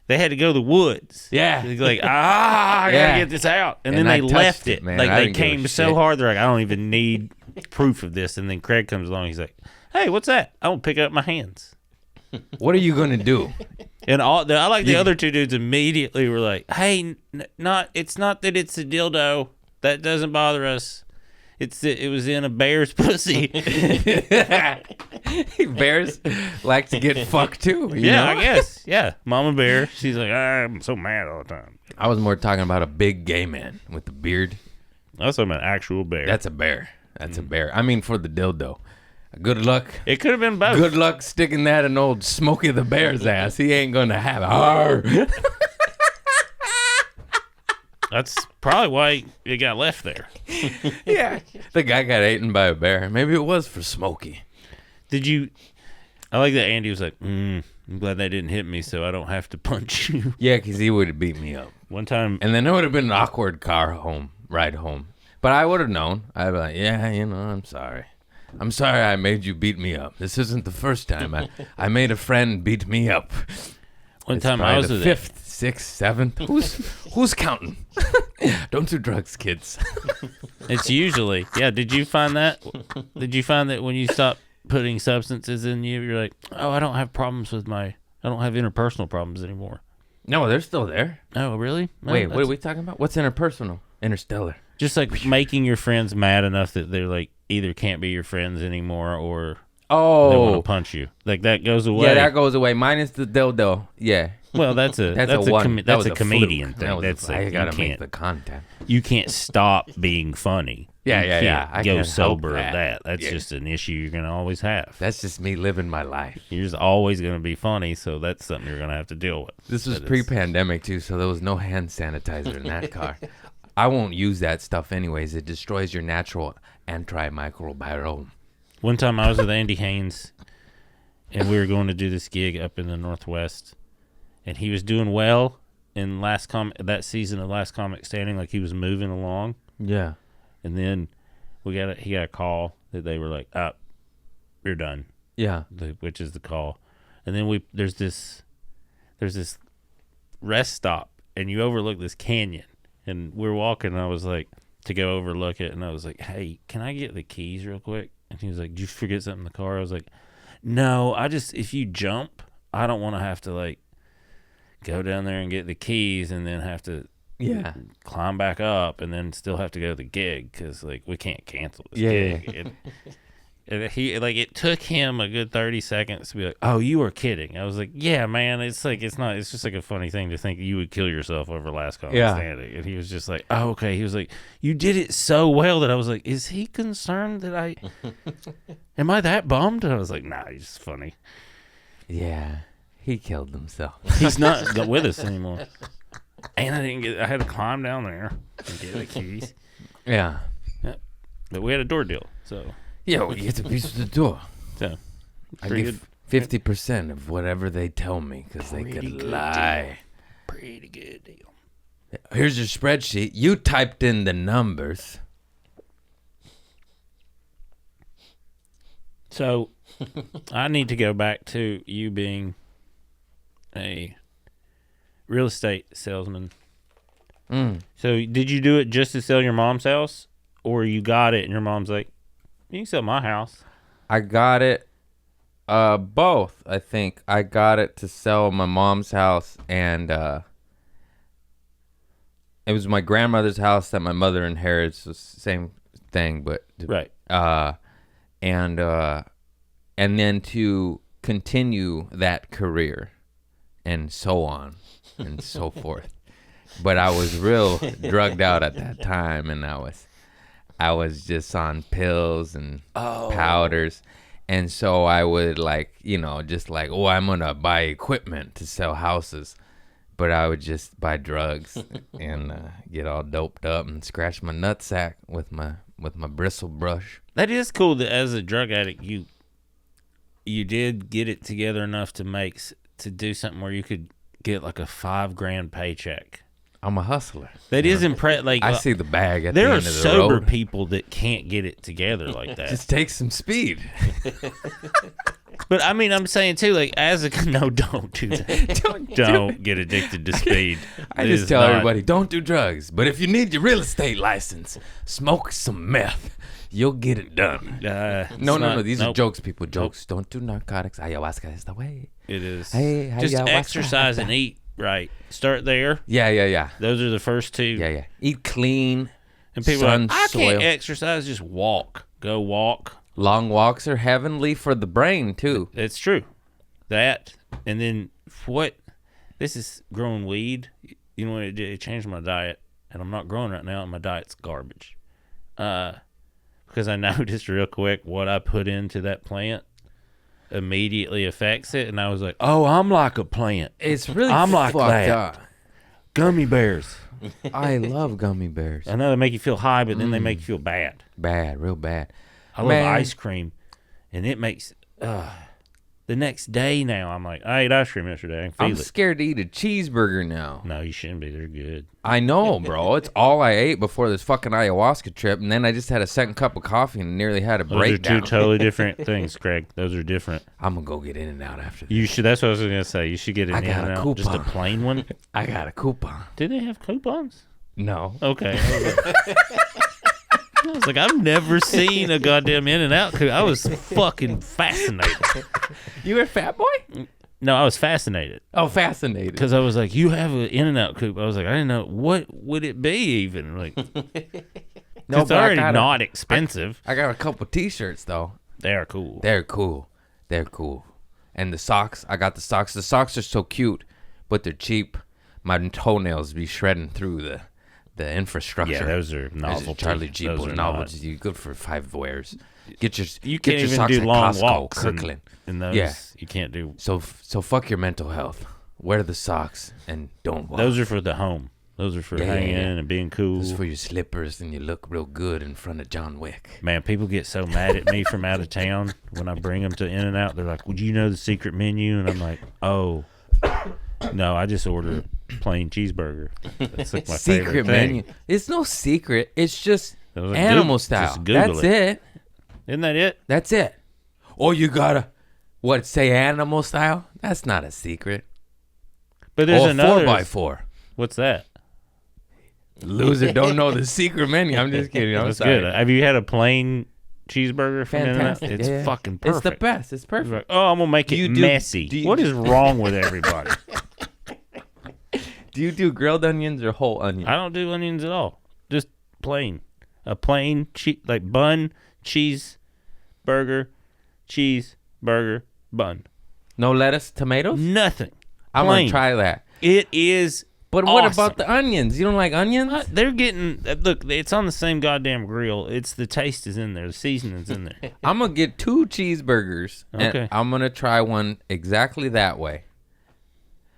they had to go to the woods. Yeah. They're like, I gotta Yeah. get this out. And And then I they touched left it, it. man. Like I they didn't give a came so shit. hard, they're like, I don't even need proof of this. And then Craig comes along, he's like, hey, what's that? I won't pick up my hands. What are you gonna do? And I like the other two dudes immediately were like, hey, it's not that it's a dildo. That doesn't bother us. It was in a bear's pussy. Bears like to get fucked too. you Yeah, know? I guess. Yeah. Mama bear. She's like, I'm so mad all the time. I was more talking about a big gay man with a beard. I was talking about actual bear. That's a bear. That's a bear. I mean, for the dildo. Good luck. It could have been both. Good luck sticking that in old Smokey the Bear's ass. He ain't gonna have it. Arr. That's probably why it got left there. Yeah. The guy got eaten by a bear. Maybe it was for Smokey. Did you? I like that Andy was like, I'm glad that didn't hit me so I don't have to punch you. Yeah, because he would have beat me up. One time, And then it would have been an awkward ride home. But I would have known. I'd be like, yeah, I'm sorry. I'm sorry I made you beat me up. This isn't the first time. I made a friend beat me up. one It's time I probably was the with fifth, sixth, seventh. Who's counting? Don't do drugs, kids. It's usually, yeah. Did you find that? Did you find that when you stop putting substances in you, you're like, oh, I don't have problems I don't have interpersonal problems anymore. No, they're still there. Oh, really? No, Wait, what are we talking about? What's interpersonal? Interstellar. Just like making your friends mad enough that they're like, either can't be your friends anymore or they want to Oh, punch you. Like that goes away. yeah, that goes away. Minus the dildo. Yeah. Well, that's a That's a one. That was a comedian fluke. thing. That was That's I like, gotta make the content. you can't stop being funny. Yeah, You yeah, yeah. can't I go can't sober help of that. that. That's Yeah. just an issue you're gonna always have. That's just me living my life. You're just always gonna be funny, so that's something you're gonna have to deal with. This was That is- pre-pandemic too, so there was no hand sanitizer in that car. I won't use that stuff anyways. It destroys your natural antimicrobiome. One time I was with Andy Haynes, and we were going to do this gig up in the Northwest, and he was doing well in that season of Last Comic Standing, like he was moving along, Yeah. and then he got a call that they were like, "Up, you're done," Yeah. which is the call, and then there's this rest stop, and you overlook this canyon, and we're walking, and I was like to go overlook it, and I was like, "Hey, can I get the keys real quick?" And he was like, "Did you forget something in the car?" I was like, "No, if you jump, I don't want to have to like go down there and get the keys and then have to Yeah. climb back up and then still have to go to the gig because like we can't cancel this Yeah, gig." And he like it took him a good 30 seconds to be like, "Oh, you were kidding." I was like, "Yeah, man, it's just like a funny thing to think you would kill yourself over Last Comic Yeah. Standing." And he was just like, "Oh, okay." He was like, "You did it so well that I was like, is he concerned that am I that bummed?" And I was like, "Nah, he's just funny. Yeah. He killed himself. He's not with us anymore." And I had to climb down there and get the keys. Yeah. But we had a door deal, so Yeah, we get a piece of the door. I pretty give 50% of whatever they tell me because they Pretty could good lie. pretty good deal. Here's your spreadsheet. You typed in the numbers. So I need to go back to you being a real estate salesman. So did you do it just to sell your mom's house, or you got it and your mom's like, "You can sell my house"? I got it. Both. I think I got it to sell my mom's house, and it was my grandmother's house that my mother inherited. So same thing, but Right. and then to continue that career, and so on and so forth. But I was real drugged out at that time, and I was just on pills and powders. And so I would just like, oh, I'm going to buy equipment to sell houses. But I would just buy drugs and get all doped up and scratch my nutsack with my bristle brush. That is cool that as a drug addict, you did get it together enough to do something where you could get like a $5,000 paycheck. I'm a hustler. That is impressive. Like I see the bag at there the are end of the sober road. people that can't get it together like that. Just take some speed. But I mean, I'm saying too, like no, don't do that. Don't get addicted to speed. I It just is tell not- everybody, don't do drugs. But if you need your real estate license, smoke some meth. You'll get it done. No. These are jokes, people. Jokes. Don't do narcotics. Ayahuasca is the way. It is. Hey, Just ayahuasca. exercise and eat right. Start there. Yeah. Those are the first two. Yeah. Eat clean. And people are sun, like, I can't soil. exercise. Just walk. Go walk. Long walks are heavenly for the brain, too. It's true. That. And then this is growing weed. You know what it did? It changed my diet. And I'm not growing right now, and my diet's garbage. Because I noticed real quick what I put into that plant immediately affects it. And I was like, oh, I'm like a plant. It's really I'm like fucked that. up. Gummy bears. I love gummy bears. I know they make you feel high, but then they make you feel bad. Bad, real bad. I love Man. ice cream, and it makes the next day now I'm like, I ate ice cream yesterday. I can I'm feel it. scared to eat a cheeseburger now. No, you shouldn't be. They're good. I know, bro. It's all I ate before this fucking ayahuasca trip, and then I just had a second cup of coffee and nearly had a Those are breakdown. two totally different things, Craig. Those are different. I'm gonna go get In-N-Out after this. You should. That's what I was gonna say. You should get an I got a In-N-Out, just a coupon. plain one. I got a coupon. Do they have coupons? No. Okay. I was like, I've never seen a goddamn In-N-Out coupon. I was fucking fascinated. You were a fat boy? No, I was fascinated. Oh, fascinated. Because I was like, you have an In-N-Out coupon. I was like, I didn't know. What would it be even? Like, No, it's but I already got not expensive. I got a couple T-shirts though. They are cool. They're cool. They're cool. And the socks, I got the socks. The socks are so cute, but they're cheap. My toenails be shredding through the infrastructure. Yeah, those are Those novelty. are Charlie Those Jeeble are novelty. You good for 5 wears. Get your You get can't your even socks do at long Costco, walks Kirkland. in those. Yeah. You can't do. So fuck your mental health. Wear the socks and don't walk. Those are for the home. Those are for hanging and being cool. Those for your slippers and you look real good in front of John Wick. Man, people get so mad at me from out of town when I bring them to In-N-Out. They're like, "Would you know the secret menu?" And I'm like, "Oh, no, I just order a plain cheeseburger." That's like my Secret favorite thing. menu. It's no secret. It's just I was like, animal Just style. Google That's it. Isn't that it? That's it. Or you gotta say animal style? That's not a secret. But there's Or another. 4x4. What's that? Loser don't know the secret menu. I'm just kidding. I'm That's sorry. good. Have you had a plain cheeseburger from In-N-Out? Fantastic. It's Yeah. fucking perfect. It's the best. It's You're perfect. like, oh, I'm gonna make it Do you do- messy. do you- What is wrong with everybody? Do you do grilled onions or whole onions? I don't do onions at all. Just plain. A plain like bun, cheeseburger, bun. No lettuce, tomatoes? Nothing. I'm Plain. gonna try that. It is. But what awesome. about the onions? You don't like onions? They're getting look. It's on the same goddamn grill. It's the taste is in there. The seasoning's in there. I'm gonna get 2 cheeseburgers. Okay. And I'm gonna try one exactly that way.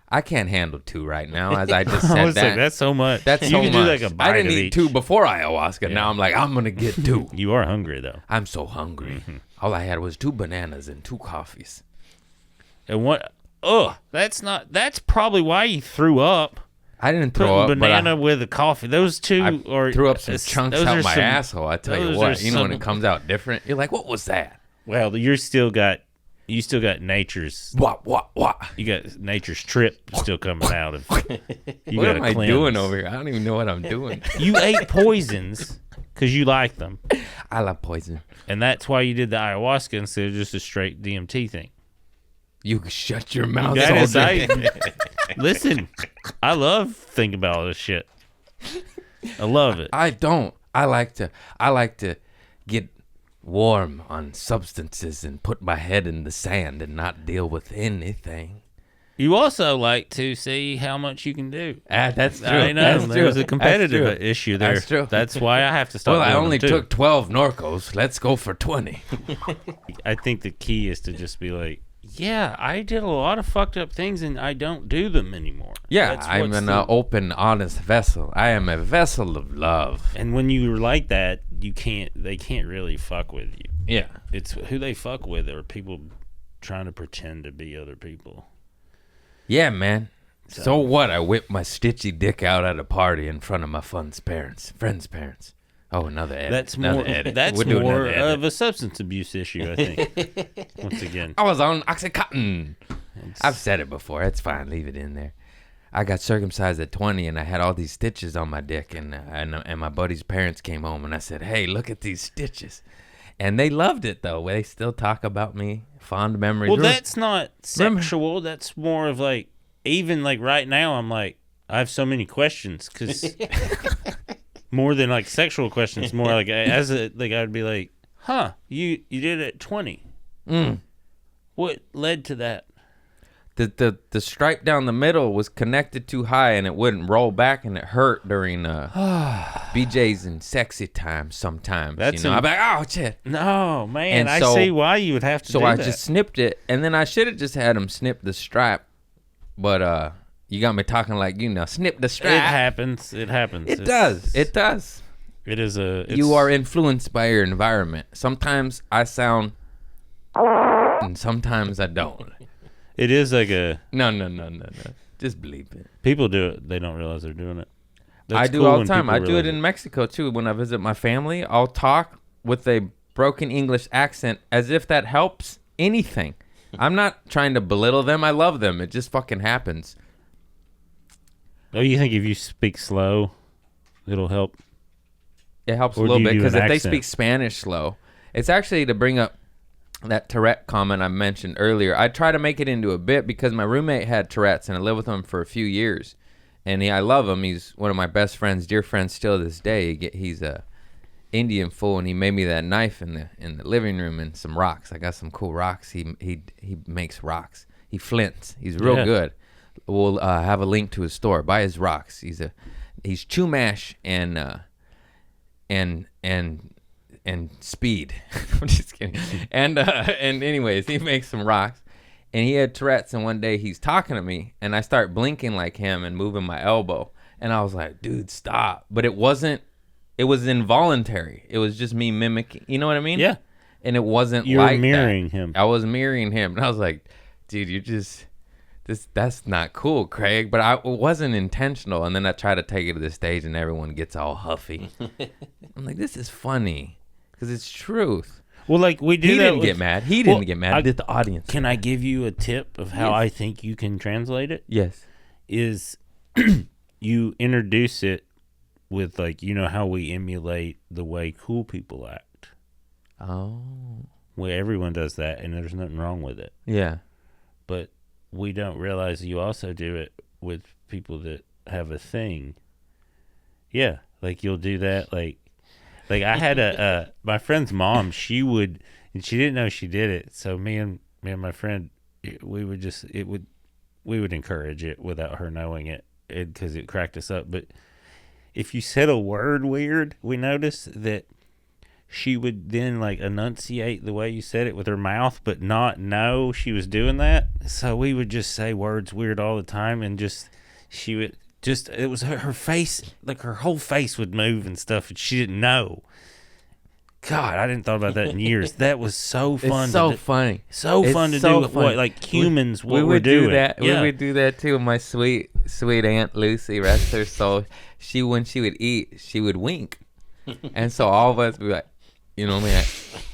I can't handle 2 right now, as I just I said was like, that. that's so much. That's you so can much. do like a bite I didn't of eat each. 2 before ayahuasca. Now I'm like, I'm gonna get 2. You are hungry though. I'm so hungry. All I had was 2 bananas and 2 coffees. And what? That's not. That's probably why you threw up. I didn't Putting throw up, banana with a coffee. Those two but I are threw up some it's- chunks those out are my some- asshole. I tell you those what, are you know when some- it comes out different, you're like, what was that? Well, you still got nature's. What? You got nature's trip still coming out of. You What gotta am I cleanse. doing over here? I don't even know what I'm doing. You ate poisons because you like them, I love poison. and that's why you did the ayahuasca instead of just a straight DMT thing. You can shut your mouth. That is, soldier. listen, I love thinking about all this shit. I love it. I don't. I like to get warm on substances and put my head in the sand and not deal with anything. You also like to see how much you can do. That's true. I know That's true. there's a That's competitive true. issue there. That's true. That's why I have to stop. Well, I doing only them, too. took 12 Norcos. Let's go for 20. I think the key is to just be like, yeah, I did a lot of fucked up things and I don't do them anymore. Yeah, That's I'm what's an the- open, honest vessel. I am a vessel of love. And when you're like that, they can't really fuck with you. Yeah. It's who they fuck with are people trying to pretend to be other people. Yeah, man. So what? I whipped my stitchy dick out at a party in front of my friend's parents. Oh, another edit. That's Another more. edit. That's We're doing more another edit. of a substance abuse issue, I think. Once again, I was on Oxycontin. I've said it before. It's fine. Leave it in there. I got circumcised at 20, and I had all these stitches on my dick, and my buddy's parents came home, and I said, "Hey, look at these stitches," and they loved it though. They still talk about me, fond memories. well, that's not sexual. That's more of like, even like right now, I'm like, I have so many questions because more than like sexual questions, more like I'd be like, huh, you did it at 20. What led to that? The stripe down the middle was connected too high, and it wouldn't roll back, and it hurt during BJ's and sexy time sometimes. That's I'd be like, oh shit. No, man, And I so- see why you would have to So do I that. just snipped it, and then I should have just had him snip the stripe, but you got me talking like snip the strap. It happens. It happens. It does. It does. It is a. You are influenced by your environment. Sometimes I sound, and sometimes I don't. It is like a. No. Just believe it. People do it. They don't realize they're doing it. I That's do cool all the when time. people I do it realize in Mexico too. When I visit my family, I'll talk with a broken English accent as if that helps anything. I'm not trying to belittle them. I love them. It just fucking happens. Oh, you think if you speak slow, it'll help? It helps a Or do little you bit do because an if they accent? speak Spanish slow, it's actually to bring up that Tourette comment I mentioned earlier. I try to make it into a bit because my roommate had Tourette's and I lived with him for a few years, and I love him. He's one of my best friends, dear friends, still to this day. Indian fool, and he made me that knife in the living room and some rocks. I got some cool rocks. He makes rocks. He flints. He's real good. We'll have a link to his store. Buy his rocks. He's Chumash and speed. I'm just kidding. And anyways, he makes some rocks, and he had Tourette's. And one day he's talking to me, and I start blinking like him and moving my elbow, and I was like, "Dude, stop!" But it wasn't. It was involuntary. It was just me mimicking. You know what I mean? Yeah. And it wasn't You were like mirroring that. him. I was mirroring him, and I was like, "Dude, you just." That's not cool, Craig, but it wasn't intentional. And then I try to take it to the stage and everyone gets all huffy. I'm like, this is funny because it's truth. Well, like we do He that didn't with- get mad. He didn't get mad. Did the audience? Can I give you a tip of how Yes. I think you can translate it? Yes. Is you introduce it with, like, you know how we emulate the way cool people act. Oh. Well, everyone does that, and there's nothing wrong with it. Yeah. But we don't realize you also do it with people that have a thing. Yeah, like you'll do that. Like I had my friend's mom. She would, and she didn't know she did it. So me and my friend, we would encourage it without her knowing it, because it cracked us up. But if you said a word weird, we noticed that she would then like enunciate the way you said it with her mouth, but not know she was doing that. So we would just say words weird all the time, and she would it was her face, like her whole face would move and stuff, and she didn't know. God, I didn't thought about that in years. That was so fun. It's so funny. So It's fun to so do with funny. like humans. We What we're would doing. do that. Yeah. We would do that too. My sweet Aunt Lucy, rest her soul. When she would eat, she would wink, and so all of us would be like, you know what I mean?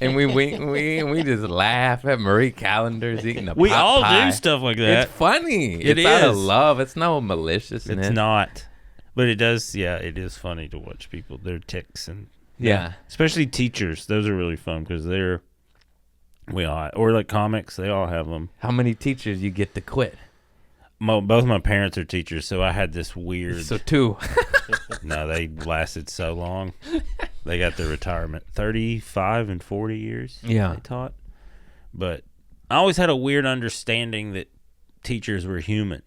And we wink, and we just laugh at Marie Callender's eating a We pot all pie. do stuff like that. It's funny. It It's out of is. love. It's no maliciousness. It's not, but it does. Yeah, it is funny to watch people. Their ticks and Yeah. especially teachers. Those are really fun because or like comics. They all have them. How many teachers you get to quit? Both my parents are teachers, so I had this weird. So 2. No, they lasted so long. They got their retirement 35 and 40 years. Yeah. They taught, but I always had a weird understanding that teachers were human,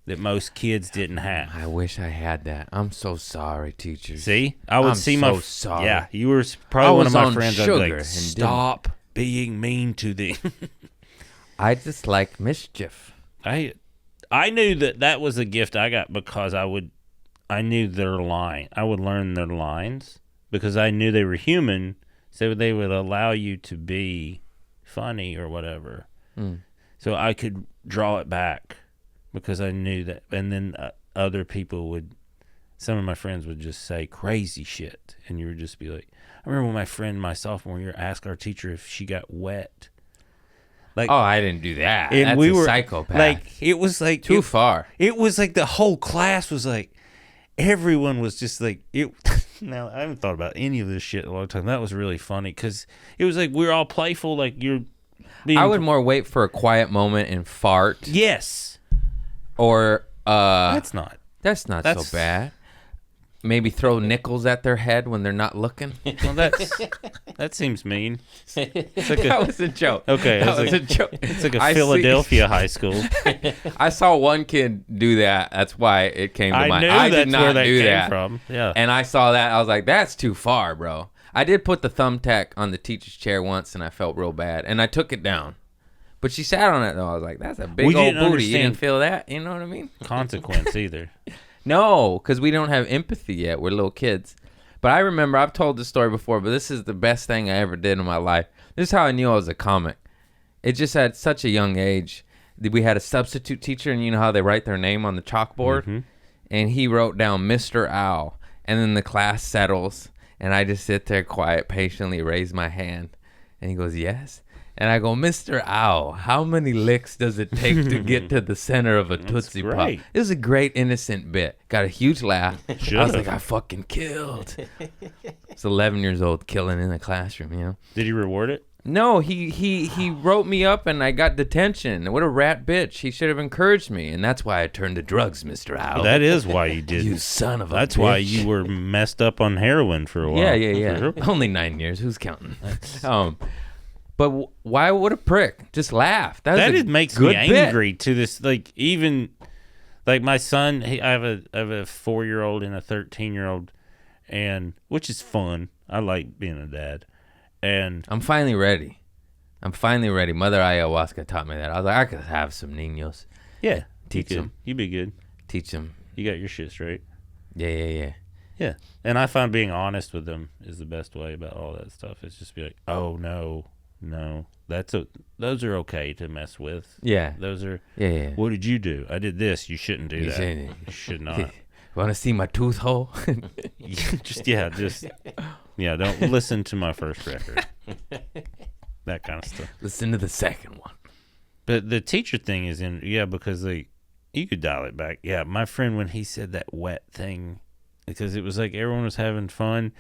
that most kids didn't have. I wish I had that. I'm so sorry, teachers. See, I would I'm see so my sorry. Yeah, you were I probably one of was my on friends. I'd sugar be and like, didn't. stop being mean to them. I just like mischief. I knew that was a gift I got because I knew their line. I would learn their lines because I knew they were human, so they would allow you to be funny or whatever. So I could draw it back because I knew that. And then other people some of my friends would just say crazy shit, and you would just be like, I remember when my sophomore year, asked our teacher if she got wet. Like, Oh, I didn't do that. and That's we a were psychopath. like, it was like too far. It was like the whole class was like, everyone was just like, it. Now, I haven't thought about any of this shit in a long time. That was really funny because it was like we were all playful. Like you're being. I would more wait for a quiet moment and fart. Yes. Or That's not. that's not that's- so bad. Maybe throw nickels at their head when they're not looking. Well, that seems mean. It's like That was a joke. Okay, that it's was like- a joke. It's like a I see- Philadelphia high school. I saw one kid do that. That's why it came to I mind. knew I that's did not where that do came that. from. Yeah. And I saw that. I was like, that's too far, bro. I did put the thumbtack on the teacher's chair once, and I felt real bad. And I took it down. But she sat on it, though. I was like, that's a big We old didn't booty. You understand- didn't feel that? You know what I mean? Consequence either. No, because we don't have empathy yet. We're little kids. But I remember, I've told this story before, but this is the best thing I ever did in my life. This is how I knew I was a comic. It just at such a young age. We had a substitute teacher, and you know how they write their name on the chalkboard? And he wrote down Mr. Owl. And then the class settles, and I just sit there quiet, patiently raise my hand. And he goes, yes. And I go, Mr. Owl, how many licks does it take to get to the center of a Tootsie Pop? great. It was a great, innocent bit. Got a huge laugh. I was Should've. like, I fucking killed. It's 11 years old killing in the classroom, you know? Did he reward it? No, he wrote me up and I got detention. What a rat bitch. He should have encouraged me, and that's why I turned to drugs, Mr. Howe. That is why you did. You son of a That's bitch. why you were messed up on heroin for a while. Yeah. Only 9 years. Who's counting? But why? What a prick. Just laugh. That makes me good angry to this. Like, even like my son, I have a 4-year-old and a 13-year-old, and which is fun. I like being a dad. And I'm finally ready. Mother Ayahuasca taught me that. I was like, I could have some niños. yeah, Teach them. You'd be good. Teach them. You got your shit straight. Yeah. Yeah. And I find being honest with them is the best way about all that stuff. It's just be like, oh, no, those are okay to mess with. Yeah. Those are, Yeah. what did you do? I did this. You shouldn't do that. You should not. Want to see my tooth hole? Don't listen to my first record. That kind of stuff. Listen to the second one. But the teacher thing is because you could dial it back. Yeah, my friend, when he said that wet thing, because it was like everyone was having fun,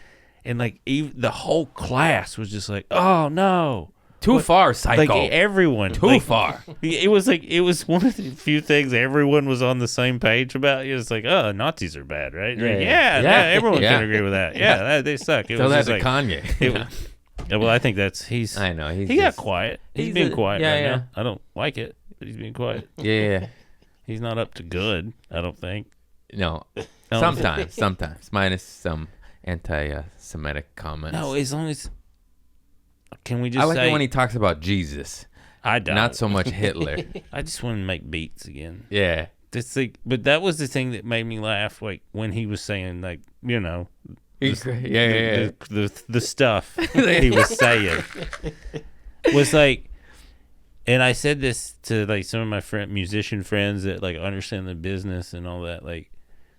and like even the whole class was just like, oh no. Too far, psycho. Like everyone. Too far. It was one of the few things everyone was on the same page about. It was like, oh, Nazis are bad, right? Yeah. Everyone can agree with that. Yeah, they suck. Tell that to Kanye. Well, I think he's. I know. He got quiet. He's being quiet right yeah. now. I don't like it, but he's being quiet. Yeah. He's not up to good, I don't think. No. Sometimes. Minus some anti-Semitic comments. No, as long as. Can we just I like say. it when he talks about Jesus. I don't. Not so much Hitler. I just want to make beats again. Yeah. But that was the thing that made me laugh, like when he was saying, like, Yeah. the stuff he was saying was like, and I said this to like some of my musician friends that like understand the business and all that. Like,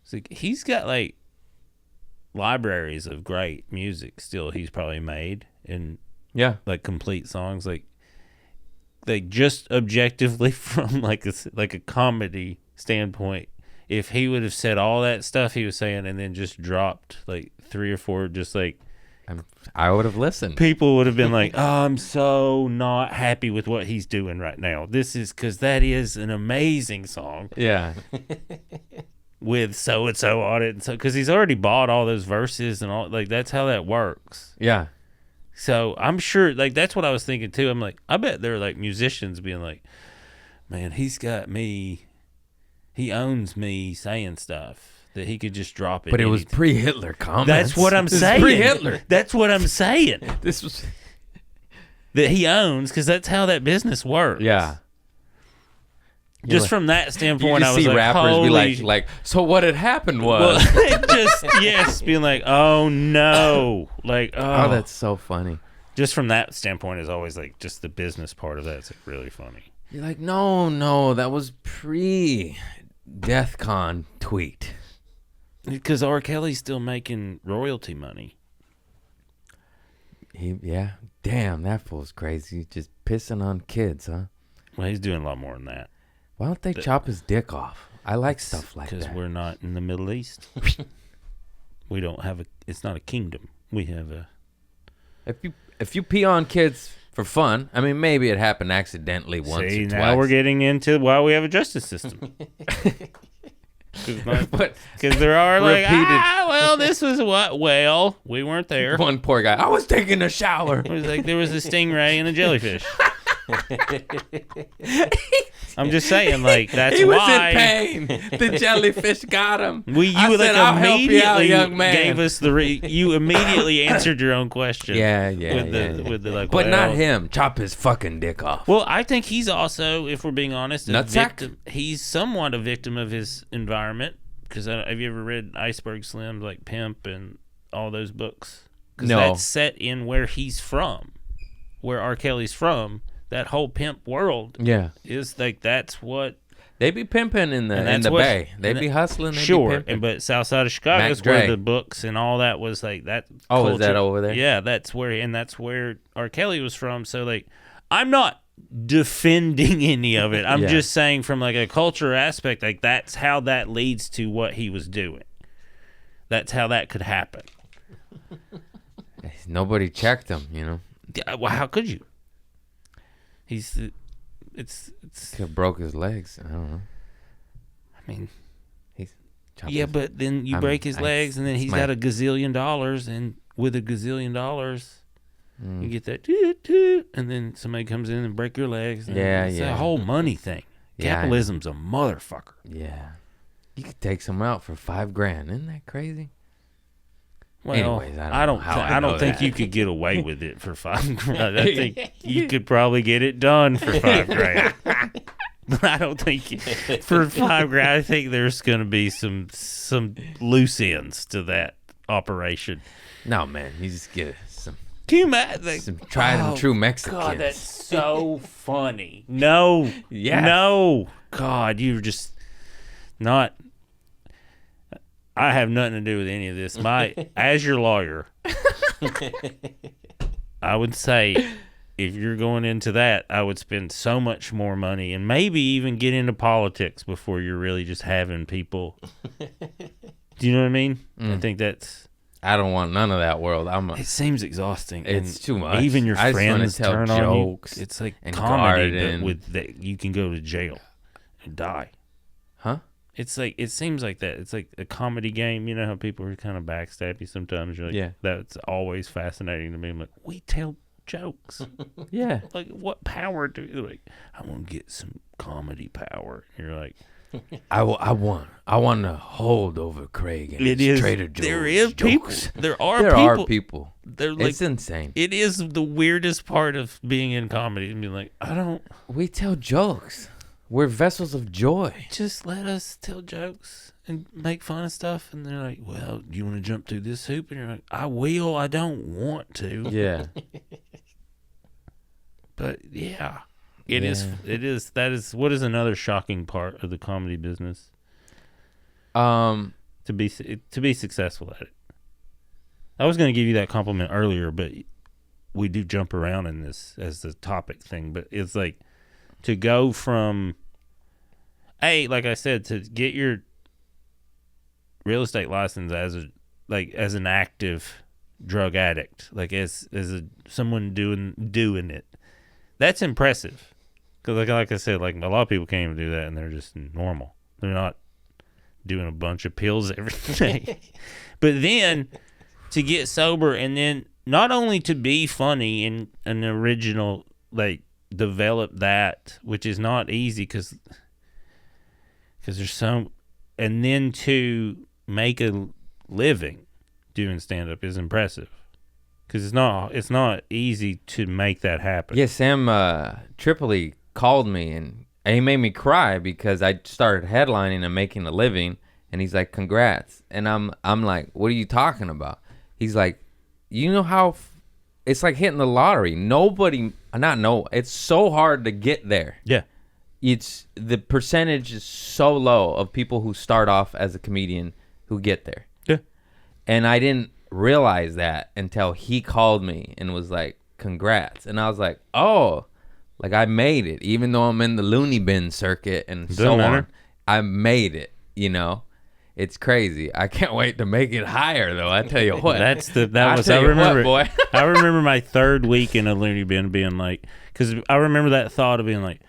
it's like he's got like libraries of great music still he's probably made and like complete songs like just objectively from like a comedy standpoint. If he would have said all that stuff he was saying and then just dropped like 3 or 4 just like I would have listened. People would have been like, oh, I'm so not happy with what he's doing right now. This is because that is an amazing song. Yeah. With so-and-so on it. And so, because he's already bought all those verses and all. Like, that's how that works. Yeah. So I'm sure, like, that's what I was thinking too. I'm like, I bet there are like musicians being like, man, he's got me. He owns me saying stuff. That he could just drop it. But it was pre-Hitler comments. That's what I'm saying. Pre-Hitler. That's what I'm saying. This was that he owns because that's how that business works. Yeah. Just from that standpoint, you I was see like, rappers holy... be like, so what had happened was. Well, being like, oh no, like, oh, that's so funny. Just from that standpoint, is always like just the business part of that. It's like really funny. You're like, no, that was pre-DeathCon tweet. Because R. Kelly's still making royalty money. Damn, that fool's crazy. Just pissing on kids, huh? Well, he's doing a lot more than that. Why don't they chop his dick off? I like stuff like that. Because we're not in the Middle East. We don't have it's not a kingdom. We have a... If you pee on kids for fun, I mean, maybe it happened accidentally once or twice. Now we're getting into why we have a justice system. Because there are like, this was what? Well, we weren't there. One poor guy, I was taking a shower. It was like there was a stingray and a jellyfish. I'm just saying, like, that's he was why. in pain. The jellyfish got him. You immediately gave us you immediately answered your own question. Yeah. With the like, but not him. Chop his fucking dick off. Well, I think he's also, if we're being honest, a Nutsack? victim. He's somewhat a victim of his environment. Because have you ever read Iceberg Slim, like Pimp and all those books? Because that's set in where he's from, where R. Kelly's from. That whole pimp world, is like that's what they be pimping in the Bay. They be hustling. They be pimping. But south side of Chicago is where the books and all that was like that. Oh, culture. Is that over there? Yeah, that's where R. Kelly was from. So like, I'm not defending any of it. I'm just saying from like a culture aspect, like that's how that leads to what he was doing. That's how that could happen. Nobody checked him, you know. Yeah, well, how could you? it's. Could have broke his legs. I don't know. I mean, He's chopped yeah, his- but then you I'm- break his I- legs, and then it's he's my- got $1 gazillion, and with $1 gazillion, Mm. you get that toot, toot, and then somebody comes in and break your legs. And Yeah, it's yeah. a whole money thing. Yeah, I know. Capitalism's a motherfucker. Yeah. You could take someone out for $5,000. Isn't that crazy? Well, Anyways, I don't know how I I don't know think that. you could get away with it for $5,000. I think you could probably get it done for $5,000. But I don't think for $5,000. I think there's going to be some loose ends to that operation. No, man. You just get some Can you imagine? some tried and true Mexicans. God, that's so funny. No. Yes. No. God, you're just not. I have nothing to do with any of this. As your lawyer, I would say if you're going into that, I would spend so much more money and maybe even get into politics before you're really just having people. Do you know what I mean? I think that's. I don't want none of that world. It seems exhausting. It's and too much. Even your I just wanna friends tell turn jokes on you. It's like and comedy, garden. but with that you can go to jail and die. Huh? It's like it seems like that. It's like a comedy game. You know how people are kind of backstab you sometimes. You're like, Yeah. That's always fascinating to me. I'm like, we tell jokes. Yeah. Like, what power do you like? I want to get some comedy power. And you're like, I want to hold over Craig and it his is. Trader Joe's There is jokes. people. There are There people. are people. They're like, It's insane. it is the weirdest part of being in comedy and being like, I don't. We tell jokes. We're vessels of joy. Just let us tell jokes and make fun of stuff. And they're like, well, do you want to jump through this hoop? And you're like, I will. I don't want to. Yeah. But yeah, it is. It is. That is. What is another shocking part of the comedy business? To be successful at it. I was going to give you that compliment earlier, but we do jump around in this as the topic thing. But it's like to go from, like I said, to get your real estate license as an active drug addict, like as someone doing it. That's impressive. Because like I said, like a lot of people can't even do that, and they're just normal. They're not doing a bunch of pills every day. But then to get sober, and then not only to be funny and an original, like develop that, which is not easy because there's some, and then to make a living doing stand up is impressive. Because it's not easy to make that happen. Yeah, Sam Tripoli called me and he made me cry because I started headlining and making a living, and he's like, "Congrats!" And I'm like, "What are you talking about?" He's like, "You know how it's like hitting the lottery. It's so hard to get there. Yeah. It's the percentage is so low of people who start off as a comedian who get there." Yeah. And I didn't realize that until he called me and was like, "Congrats." And I was like, "Oh, like I made it, even though I'm in the loony bin circuit and so matter. on. I made it, you know." It's crazy. I can't wait to make it higher, though. I tell you what. I remember boy. I remember my third week in a loony bin being like, because I remember that thought of being like,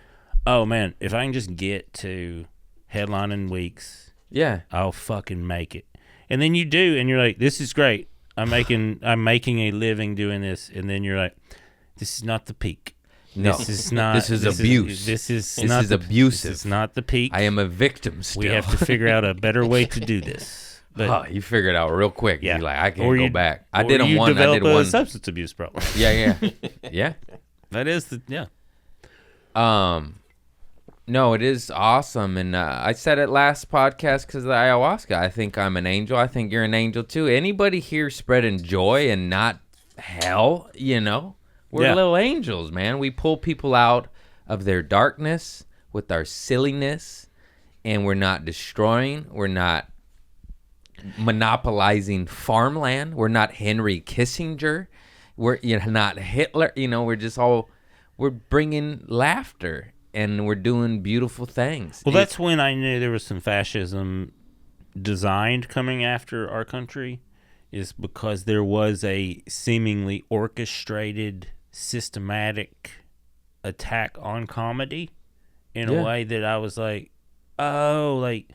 oh man, if I can just get to headlining weeks, Yeah. I'll fucking make it. And then you do, and you're like, this is great. I'm making a living doing this, and then you're like, this is not the peak. No. This is not. This is abuse. This is This not is the- abusive. This is not the peak. I am a victim still. We have to figure out a better way to do this. But Oh, you figure it out real quick. yeah, You're like, I Or can't go you- back. I or did them you one. I develop did a one. substance abuse problem. Yeah. Yeah. That is the yeah. No, it is awesome. And I said it last podcast because of the ayahuasca. I think I'm an angel. I think you're an angel too. Anybody here spreading joy and not hell, you know? We're Yeah. little angels, man. We pull people out of their darkness with our silliness, and we're not destroying. We're not monopolizing farmland. We're not Henry Kissinger. We're not Hitler. We're bringing laughter, and we're doing beautiful things. Well, that's when I knew there was some fascism designed coming after our country, is because there was a seemingly orchestrated, systematic attack on comedy in Yeah. a way that I was like, oh, like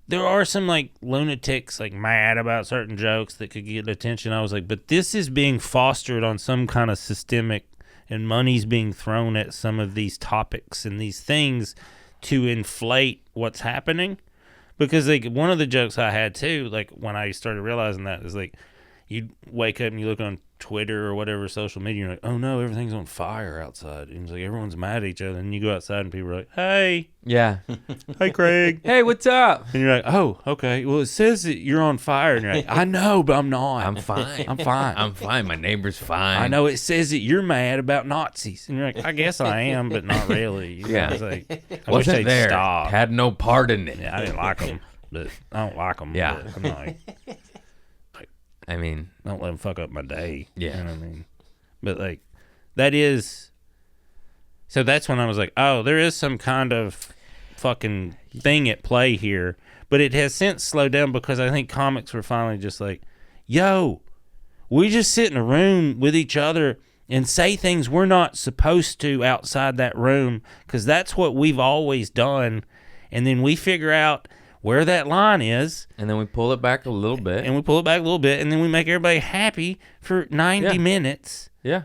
there are some like lunatics like mad about certain jokes that could get attention. I was like, but this is being fostered on some kind of systemic, and money's being thrown at some of these topics and these things to inflate what's happening. Because like one of the jokes I had too, like when I started realizing that, is like you wake up and you look on Twitter or whatever social media, you're like, oh no, everything's on fire outside. And it's like everyone's mad at each other, and you go outside and people are like, hey, Yeah. hey Craig. Hey, what's up? And you're like, oh, okay. Well, it says that you're on fire. And you're like, I know, but I'm not. I'm fine. I'm fine. I'm fine. My neighbor's fine. I know it says that you're mad about Nazis. And you're like, I guess I am, but not really. You know, Yeah. it's like, I wish Wasn't they'd there. stop. Had no part in it. Yeah, I didn't like them, but I don't like them. Yeah. I'm like, I mean, don't let them fuck up my day. Yeah. You know what I mean? But like, that is, so that's when I was like, oh, there is some kind of fucking thing at play here. But it has since slowed down because I think comics were finally just like, yo, we just sit in a room with each other and say things we're not supposed to outside that room, because that's what we've always done. And then we figure out where that line is, and then we pull it back a little bit. and we pull it back a little bit, and then we make everybody happy for 90 Yeah. minutes. Yeah.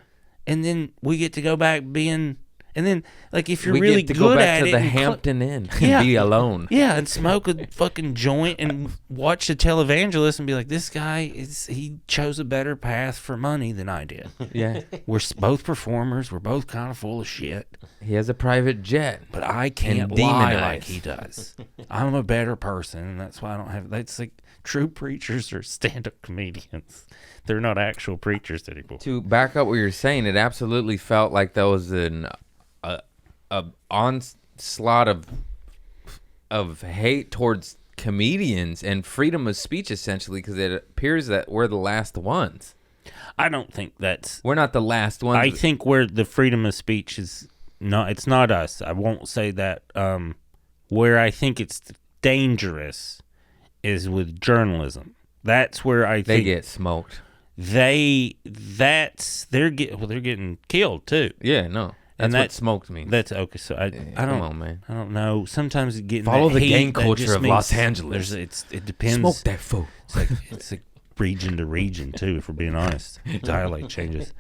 And then we get to go back being, and then like if you're We really get to good go back at to it, the and Hampton Inn and Yeah. be alone. yeah, and smoke a fucking joint and watch the televangelist and be like, this guy he chose a better path for money than I did. Yeah. We're both performers. We're both kind of full of shit, He has a private jet. but I can't And lie demonized. like he does. I'm a better person, and that's why I don't have. That's like true preachers are stand-up comedians. They're not actual preachers anymore. To back up what you're saying, it absolutely felt like there was an onslaught of hate towards comedians and freedom of speech, essentially, because it appears that we're the last ones. I don't think that's. We're not the last ones. I think where the freedom of speech is not. It's not us. I won't say that. Where I think it's dangerous is with journalism. That's where I think they get smoked. they're getting killed too. Yeah, no. And That's what smoked means. That's okay. So I Come don't on, man. I don't know. Sometimes getting Follow that the heat, gang that culture just of means Los Angeles. It depends. Smoke that fool. It's like region to region too. If we're being honest, dialect changes,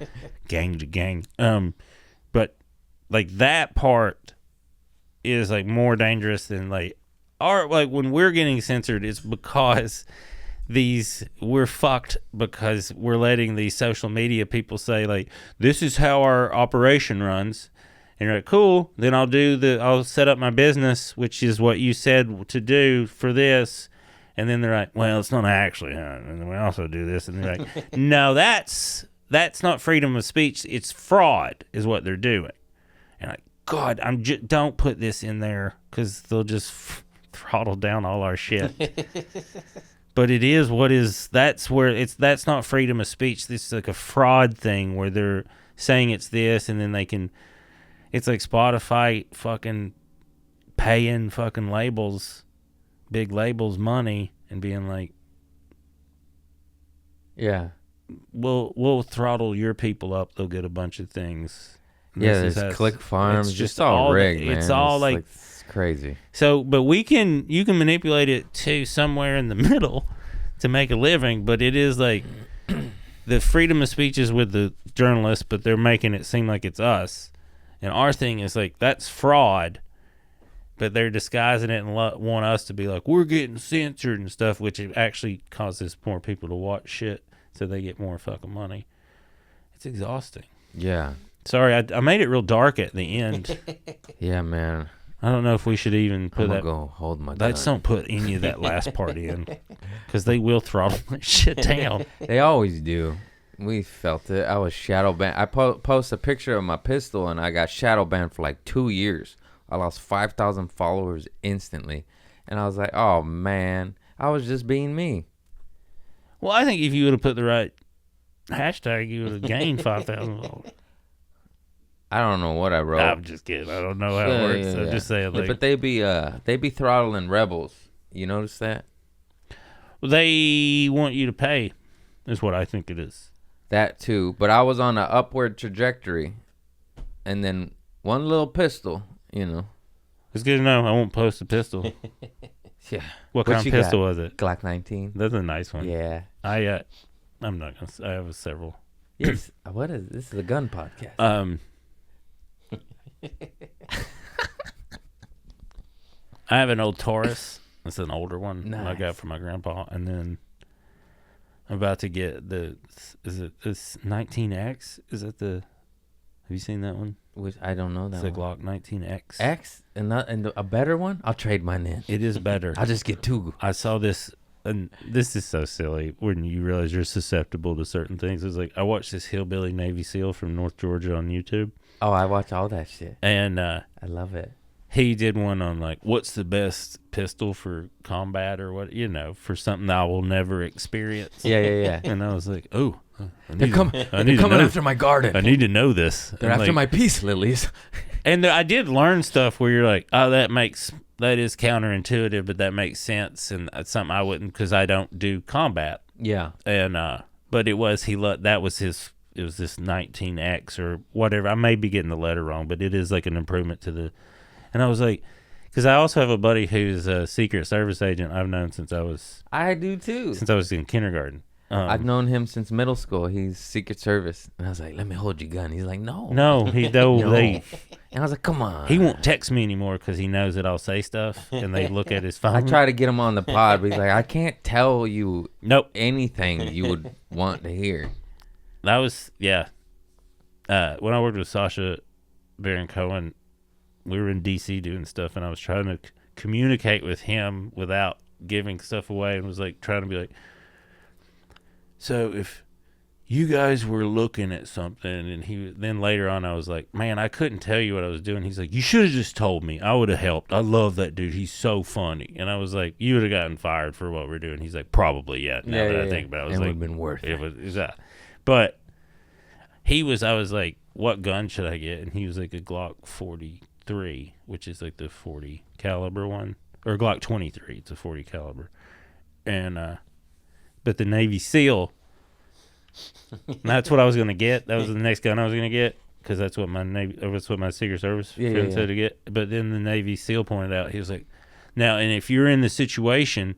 gang to gang. But like that part is like more dangerous than like when we're getting censored. It's because we're fucked because we're letting these social media people say like, this is how our operation runs. And you're like, cool, then I'll set up my business, which is what you said to do for this. And then they're like, well, it's not actually, and then we also do this. And they're like, no, that's not freedom of speech. It's fraud is what they're doing. And like, God, don't put this in there because they'll just throttle down all our shit. But it is that's not freedom of speech. This is like a fraud thing where they're saying it's this, and then it's like Spotify fucking paying fucking big labels money and being like, Yeah. we'll throttle your people up. They'll get a bunch of things. And Yeah, this is there's how click farms. it's Just all rigged, man. It's all like it's crazy. so. But you can manipulate it to somewhere in the middle to make a living. But it is like the freedom of speech is with the journalists, but they're making it seem like it's us. And our thing is like, that's fraud, but they're disguising it and want us to be like, we're getting censored and stuff, which it actually causes more people to watch shit so they get more fucking money. It's exhausting. Yeah. Sorry, I made it real dark at the end. Yeah, man. I don't know if we should even put I'm that. gonna go hold my Let's gun. don't put any of that last part in, because they will throttle that shit down. They always do. We felt it. I was shadow banned. I post a picture of my pistol, and I got shadow banned for like 2 years. I lost 5,000 followers instantly, and I was like, "Oh man, I was just being me." Well, I think if you would have put the right hashtag, you would have gained 5,000 followers. I don't know what I wrote. I'm just kidding. I don't know how it works. Yeah, I'm yeah. just saying, Yeah, like, but they be throttling rebels. You notice that? they want you to pay, is what I think it is. That too. But I was on an upward trajectory, and then one little pistol, you know. It's good to know. I won't post a pistol. Yeah. What What kind you of pistol got? was it? Glock 19. That's a nice one. Yeah. I'm not gonna. I have several. Yes. What is this? Is a gun podcast. I have an old Taurus. It's an older one I Nice. got from my grandpa, and then I'm about to get this 19X? Is that the? Have you seen that one? Which I don't know It's that a one. Glock 19X. X and a better one. I'll trade mine in. It is better. I'll just get two. I saw this, and this is so silly when you realize you're susceptible to certain things. It's like I watched this hillbilly Navy SEAL from North Georgia on YouTube, Oh, I watch all that shit. and I love it. he did one on like what's the best pistol for combat or what, for something that I will never experience. Yeah. And I was like, oh, They're coming know, after my garden. I need to know this. They're And, after like, my peace lilies. And I did learn stuff where you're like, oh, that is counterintuitive, but that makes sense, and it's something I wouldn't because I don't do combat. Yeah. And but it was that was his. It was this 19X or whatever. I may be getting the letter wrong, but it is like an improvement to the. And I was like, because I also have a buddy who's a Secret Service agent. I've known since I was too. in kindergarten. I've known him since middle school. He's Secret Service. And I was like, let me hold your gun. He's like, no. No, he No. they. And I was like, come on. He won't text me anymore because he knows that I'll say stuff, and they look at his phone. I try to get him on the pod, but he's like, I can't tell you Nope. anything you would want to hear. That was when I worked with Sasha Baron Cohen, we were in DC doing stuff, and I was trying to communicate with him without giving stuff away, and was like trying to be like, so if you guys were looking at something, and then later on I was like, man, I couldn't tell you what I was doing. He's like, you should have just told me. I would have helped. I love that dude. He's so funny. And I was like, you would have gotten fired for what we're doing. He's like, probably, yeah. Now that I think about it, I was It would like, have been worth it it. was that. But I was like, what gun should I get? And he was like a Glock 43, which is like the 40 caliber one, or Glock 23. It's a 40 caliber. And, but the Navy SEAL, that's what I was going to get. That was the next gun I was going to get. Cause that's what my Secret Service friend said to get. But then the Navy SEAL pointed out, he was like, now, and if you're in the situation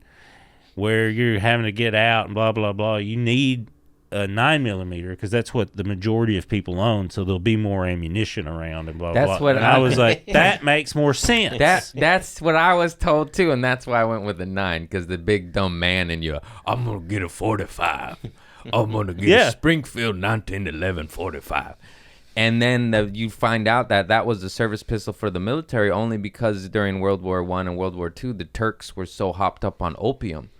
where you're having to get out and blah, blah, blah, you need a 9mm because that's what the majority of people own, so there'll be more ammunition around and blah blah. That's blah. what and I was like, that makes more sense. That's what I was told too, and that's why I went with the 9, because the big dumb man in you, I'm gonna get a 45. I'm gonna get a Springfield 1911 45. And then you find out that was the service pistol for the military only because during World War I and World War II, the Turks were so hopped up on opium.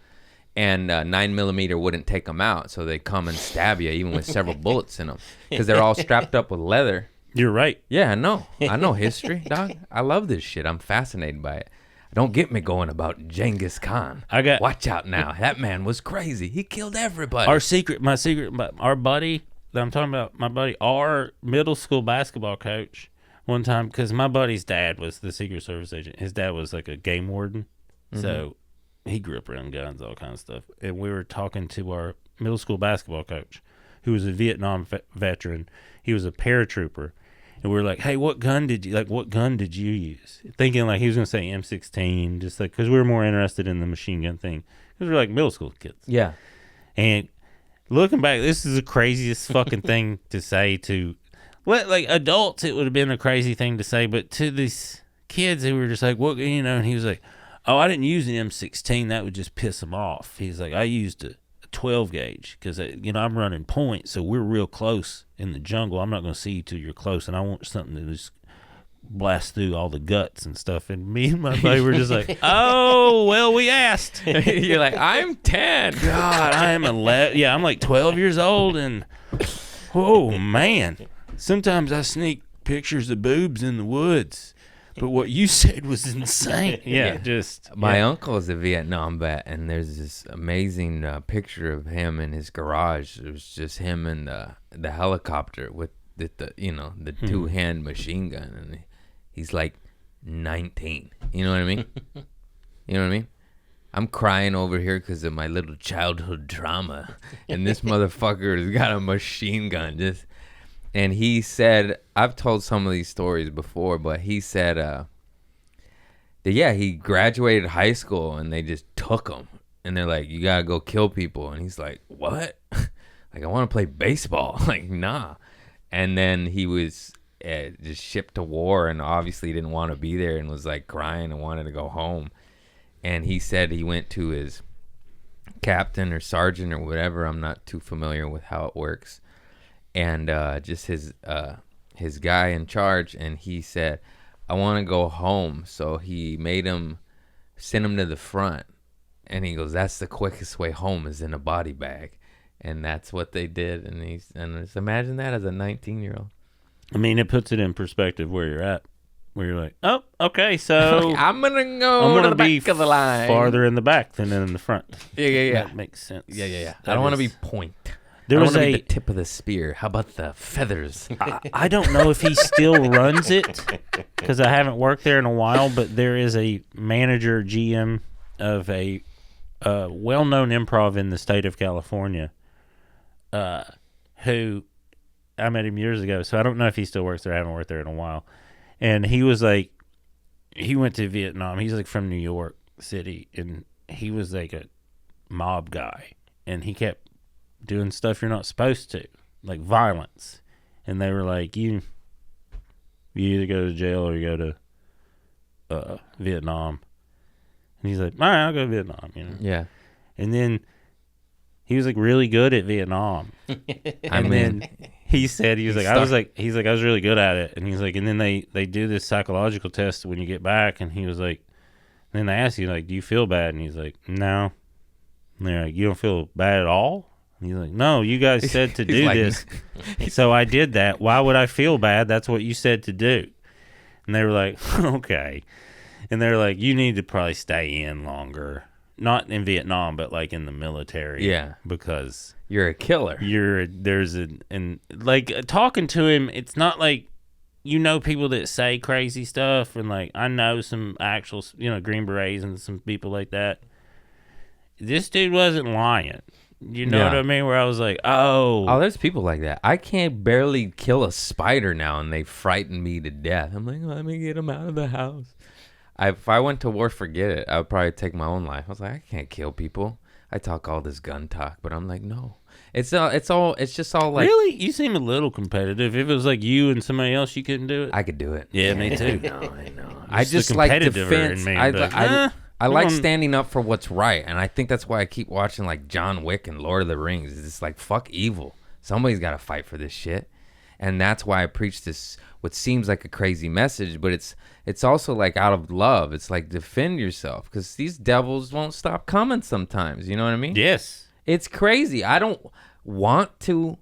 And 9mm wouldn't take them out, so they come and stab you, even with several bullets in them, because they're all strapped up with leather. You're right. Yeah, I know history, dog. I love this shit. I'm fascinated by it. Don't get me going about Genghis Khan. Watch out now. That man was crazy. He killed everybody. Our buddy that I'm talking about, our middle school basketball coach, one time, because my buddy's dad was the Secret Service agent. His dad was like a game warden, so he grew up around guns, all kinds of stuff. And we were talking to our middle school basketball coach, who was a Vietnam veteran. He was a paratrooper. And we were like, hey, what gun did you use? Thinking like he was going to say M16, just like, because we were more interested in the machine gun thing. Because we were like middle school kids. Yeah. And looking back, this is the craziest fucking thing to say to, like adults, it would have been a crazy thing to say, but to these kids, they were just like, what, and he was like, oh, I didn't use an M16. That would just piss him off. He's like, I used a 12 gauge because, I'm running points, so we're real close in the jungle. I'm not going to see you till you're close, and I want something to just blast through all the guts and stuff. And me and my buddy were just like, oh, well, we asked. You're like, I'm 10. God, I am 11. Yeah, I'm like 12 years old, and, oh, man. Sometimes I sneak pictures of boobs in the woods. But what you said was insane. Yeah, My uncle is a Vietnam vet, and there's this amazing picture of him in his garage. It was just him and the helicopter with the two-hand machine gun, and he's like 19. You know what I mean? You know what I mean? I'm crying over here because of my little childhood trauma, and this motherfucker has got a machine gun. And he said, I've told some of these stories before, but he said that, yeah, he graduated high school and they just took him. And they're like, you got to go kill people. And he's like, what? Like, I want to play baseball. Like, nah. And then he was just shipped to war and obviously didn't want to be there and was like crying and wanted to go home. And he said he went to his captain or sergeant or whatever. I'm not too familiar with how it works. And just his guy in charge. And he said, I want to go home. So he made him send him to the front. And he goes, that's the quickest way home is in a body bag. And that's what they did. And just imagine that as a 19-year-old. I mean, it puts it in perspective where you're at. Where you're like, oh, okay, so I'm going to go to the back of the line. Farther in the back than in the front. Yeah. That makes sense. Yeah. I don't want to be point. There I was don't want to be the tip of the spear. How about the feathers? I don't know if he still runs it because I haven't worked there in a while, but there is a manager, GM of a well-known improv in the state of California who I met him years ago, so I don't know if he still works there. I haven't worked there in a while. And he was like, he went to Vietnam. He's like from New York City, and he was like a mob guy, and he kept doing stuff you're not supposed to, like violence. And they were like, you either go to jail or you go to Vietnam. And he's like, all right, I'll go to Vietnam, you know? Yeah. And then he was like really good at Vietnam. Then he said, he was like, I was really good at it. And he's like, and then they do this psychological test when you get back. And he was like, then they ask you, like, do you feel bad? And he's like, no. And they're like, you don't feel bad at all? And he's like, no, you guys said to do this. So I did that. Why would I feel bad? That's what you said to do. And they were like, okay. And they're like, you need to probably stay in longer. Not in Vietnam, but like in the military. Yeah. Because you're a killer. Talking to him, it's not like, you know, people that say crazy stuff. And like, I know some actual, you know, Green Berets and some people like that. This dude wasn't lying. You know what I mean? Where I was like, oh, there's people like that. I can't barely kill a spider now, and they frighten me to death. I'm like, let me get him out of the house. If I went to war, forget it. I would probably take my own life. I was like, I can't kill people. I talk all this gun talk, but I'm like, no. It's just all like. Really? You seem a little competitive. If it was like you and somebody else, you couldn't do it. I could do it. Yeah, me too. I know. I just like defense. I like standing up for what's right, and I think that's why I keep watching like John Wick and Lord of the Rings. It's just like, fuck evil. Somebody's got to fight for this shit, and that's why I preach this. What seems like a crazy message, but it's also like out of love. It's like defend yourself because these devils won't stop coming sometimes. You know what I mean? Yes. It's crazy. I don't want to.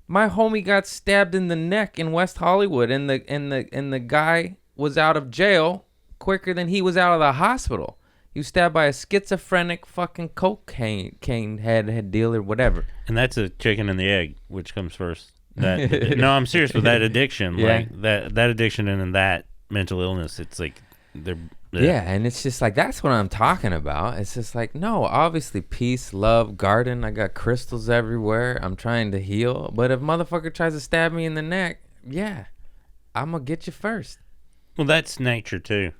My homie got stabbed in the neck in West Hollywood, and the guy was out of jail quicker than he was out of the hospital. He was stabbed by a schizophrenic fucking cocaine head dealer, whatever. And that's a chicken and the egg, which comes first. No, I'm serious with that addiction. Yeah. Like that addiction and that mental illness. It's like they're. Yeah, and it's just like, that's what I'm talking about. It's just like, no, obviously peace, love, garden. I got crystals everywhere. I'm trying to heal. But if motherfucker tries to stab me in the neck, yeah, I'm going to get you first. Well, that's nature too.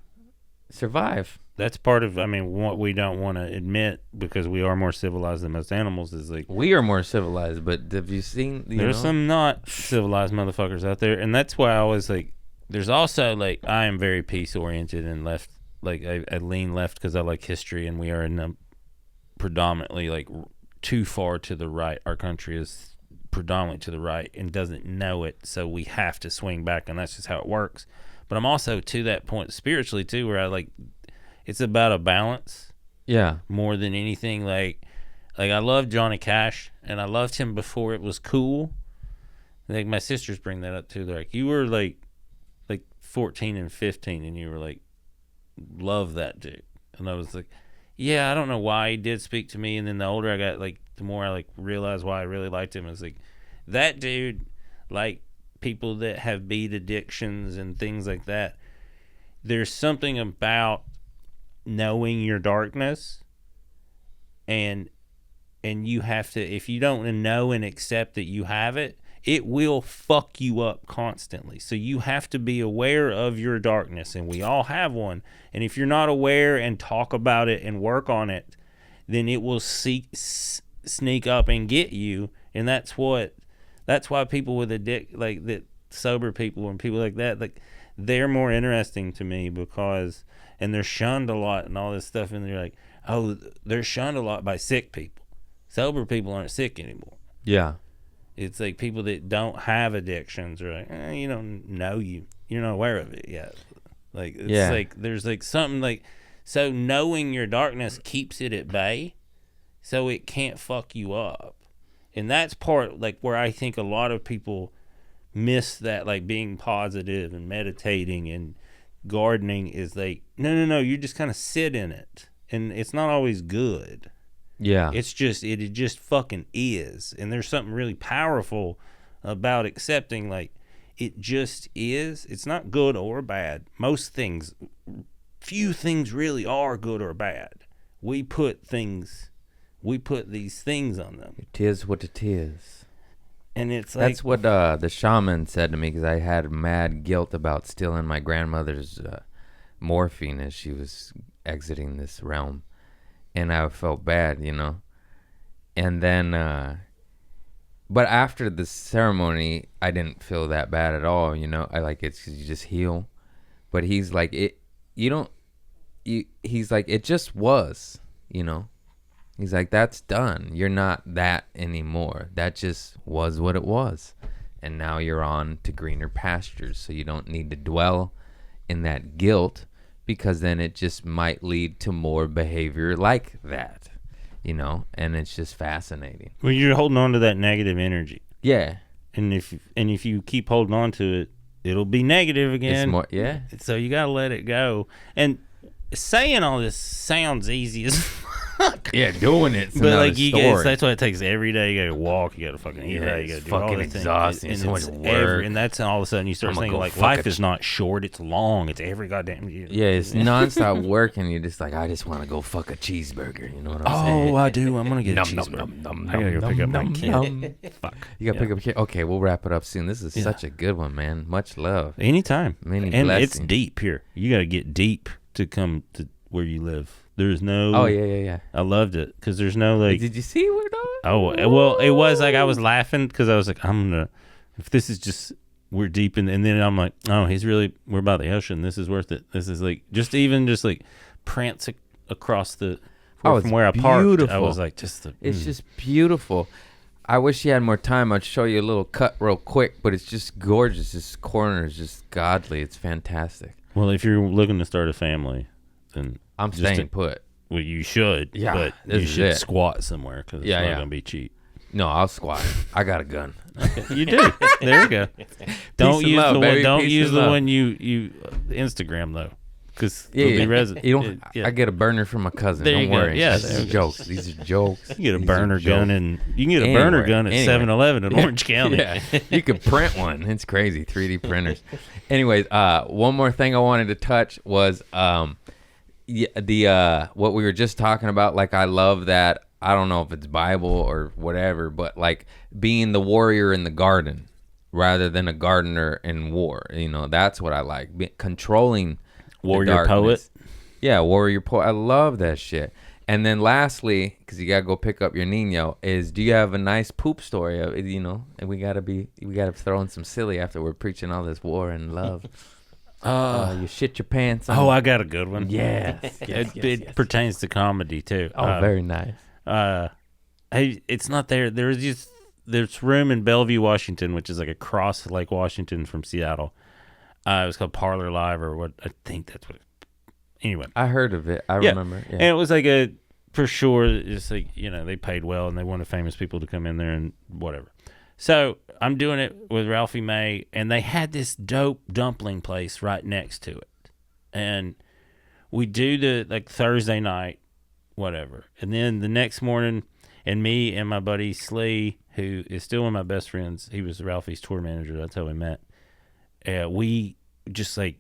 Survive. That's part of, I mean, what we don't want to admit because we are more civilized than most animals is like. We are more civilized, but have you seen, there's some not civilized motherfuckers out there. And that's why I always like, there's also like, I am very peace oriented and left. Like I lean left because I like history, and we are in a predominantly like too far to the right. Our country is predominantly to the right and doesn't know it, so we have to swing back, and that's just how it works. But I'm also to that point spiritually too, where I like it's about a balance. Yeah. More than anything, like I love Johnny Cash, and I loved him before it was cool. Like my sisters bring that up too. They're like, you were like 14 and 15, and you were like. Love that dude. And I was like, yeah, I don't know why he did speak to me. And then the older I got, like the more I like realized why I really liked him. I was like, that dude, like people that have beat addictions and things like that, there's something about knowing your darkness, and you have to, if you don't know and accept that you have it, it will fuck you up constantly. So you have to be aware of your darkness, and we all have one. And if you're not aware and talk about it and work on it, then it will sneak up and get you. And that's why people with like that, sober people and people like that, like they're more interesting to me because, and they're shunned a lot and all this stuff. And they're like, oh, they're shunned a lot by sick people. Sober people aren't sick anymore. Yeah. It's like people that don't have addictions are like, you don't know you're not aware of it yet. Like, it's like, there's like something like, so knowing your darkness keeps it at bay so it can't fuck you up. And that's part, like, where I think a lot of people miss that, like, being positive and meditating and gardening is like, no, you just kind of sit in it. And it's not always good. Yeah. It's just, it just fucking is. And there's something really powerful about accepting, like, it just is. It's not good or bad. Most things, few things really are good or bad. We put these things on them. It is what it is. And it's like, that's what the shaman said to me, because I had mad guilt about stealing my grandmother's morphine as she was exiting this realm. And I felt bad, you know. And then, but after the ceremony, I didn't feel that bad at all, you know. I like it's 'cause you just heal. But he's like, he's like, it just was, you know. He's like, that's done. You're not that anymore. That just was what it was. And now you're on to greener pastures. So you don't need to dwell in that guilt, because then it just might lead to more behavior like that, you know. And it's just fascinating. well, you're holding on to that negative energy. Yeah. And if you keep holding on to it, it'll be negative again. It's more, yeah. So you got to let it go. And saying all this sounds easy as fuck. Yeah, doing it's But another like story. that's what it takes every day. You got to walk. You got to fucking eat. Yeah, You got to it's do all fucking the things. exhausting. And So much it's work. and that's all of a sudden you start I'ma thinking go like fuck life a is not short. It's long. It's every goddamn year. Yeah, it's nonstop work, and you're just like, I just want to go fuck a cheeseburger. You know what I'm saying? Oh, I do. I'm gonna get a Num, num, cheeseburger. num, I gotta go pick up my num, kid. num. Fuck. You gotta pick up a kid. Okay, we'll wrap it up soon. This is Yeah. such a good one, man. Much love. Anytime. Many And blessings. it's deep here. You got to get deep to come to where you live. There's no. Oh yeah. I loved it because there's no like. Did you see we're done? Oh well, it was like I was laughing because I was like, I'm gonna. If this is just we're deep in, and then I'm like, oh, we're by the ocean. This is worth it. This is like just like prance across the. Oh, from where I parked, beautiful. I was like, It's just beautiful. I wish you had more time. I'd show you a little cut real quick, but it's just gorgeous. This corner is just godly. It's fantastic. Well, if you're looking to start a family, then I'm just staying put. Well, you should. Yeah, but this you is should it. squat somewhere because it's Yeah, not yeah. gonna be cheap. No, I'll squat. I got a gun. You do. There we go. Don't and use love, the one. baby. Don't Peace use and the love. one you Instagram though, because Yeah, it'll be yeah. resident. You don't. I get a burner from my cousin. There Don't you go. worry. Yeah, These there are we go. jokes. These are jokes. You can get a These burner are gun jokes. and you can get a burner gun at Anywhere. 7-Eleven in Orange County. Yeah, you could print one. It's crazy. 3D printers. Anyways, one more thing I wanted to touch was what we were just talking about. Like, I love that. I don't know if it's Bible or whatever, but like being the warrior in the garden rather than a gardener in war. You know, that's what I like. Controlling the Warrior darkness. poet. Yeah, warrior poet. I love that shit. And then lastly, because you gotta go pick up your Nino, is do you have a nice poop story? You know, and we gotta throw in some silly after we're preaching all this war and love. You shit your pants on. Oh, I got a good one. Yes. It pertains to comedy too. Oh, very nice. Hey, it's not there. There's room in Bellevue, Washington, which is like across Lake Washington from Seattle. It was called Parlor Live, or what I think that's what. Anyway, I heard of it. I remember. Yeah. And it was like for sure. It's like, you know, they paid well and they wanted famous people to come in there and whatever. So I'm doing it with Ralphie May, and they had this dope dumpling place right next to it, and we do the like Thursday night, whatever, and then the next morning, and me and my buddy Slee, who is still one of my best friends, he was Ralphie's tour manager. That's how we met. We just like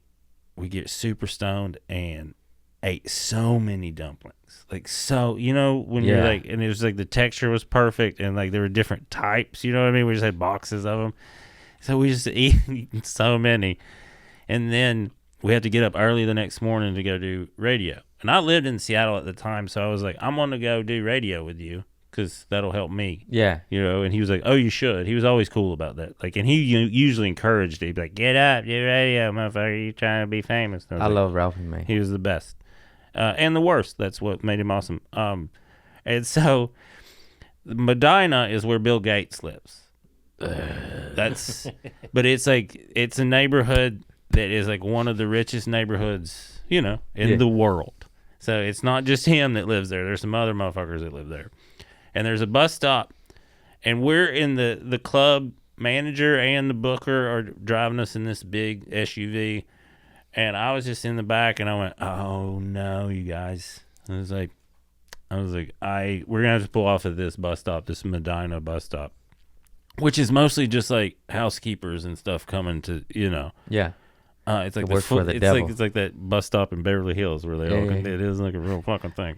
we get super stoned and ate so many dumplings. Like, so, you know, when you're Yeah. like, and it was like the texture was perfect, and like there were different types, you know what I mean? We just had boxes of them. So we just eat so many. And then we had to get up early the next morning to go do radio. And I lived in Seattle at the time, so I was like, I'm going to go do radio with you because that'll help me. Yeah. You know, and he was like, oh, you should. He was always cool about that. Like, and he usually encouraged it. He'd be like, get up, do radio, motherfucker. You trying to be famous. And I was like, love Ralphie, man. he was the best. And the worst. That's what made him awesome. And so Medina is where Bill Gates lives. That's, but it's like, it's a neighborhood that is like one of the richest neighborhoods, you know, in the world. So it's not just him that lives there. There's some other motherfuckers that live there. And there's a bus stop, and we're in the club manager and the booker are driving us in this big SUV. And I was just in the back, and I went, oh no, you guys. I was like, we're gonna have to pull off at this bus stop, this Medina bus stop, which is mostly just like housekeepers and stuff coming to, you know. Yeah. It's like work for the it's devil. like that bus stop in Beverly Hills where they all Yeah. it is like a real fucking thing.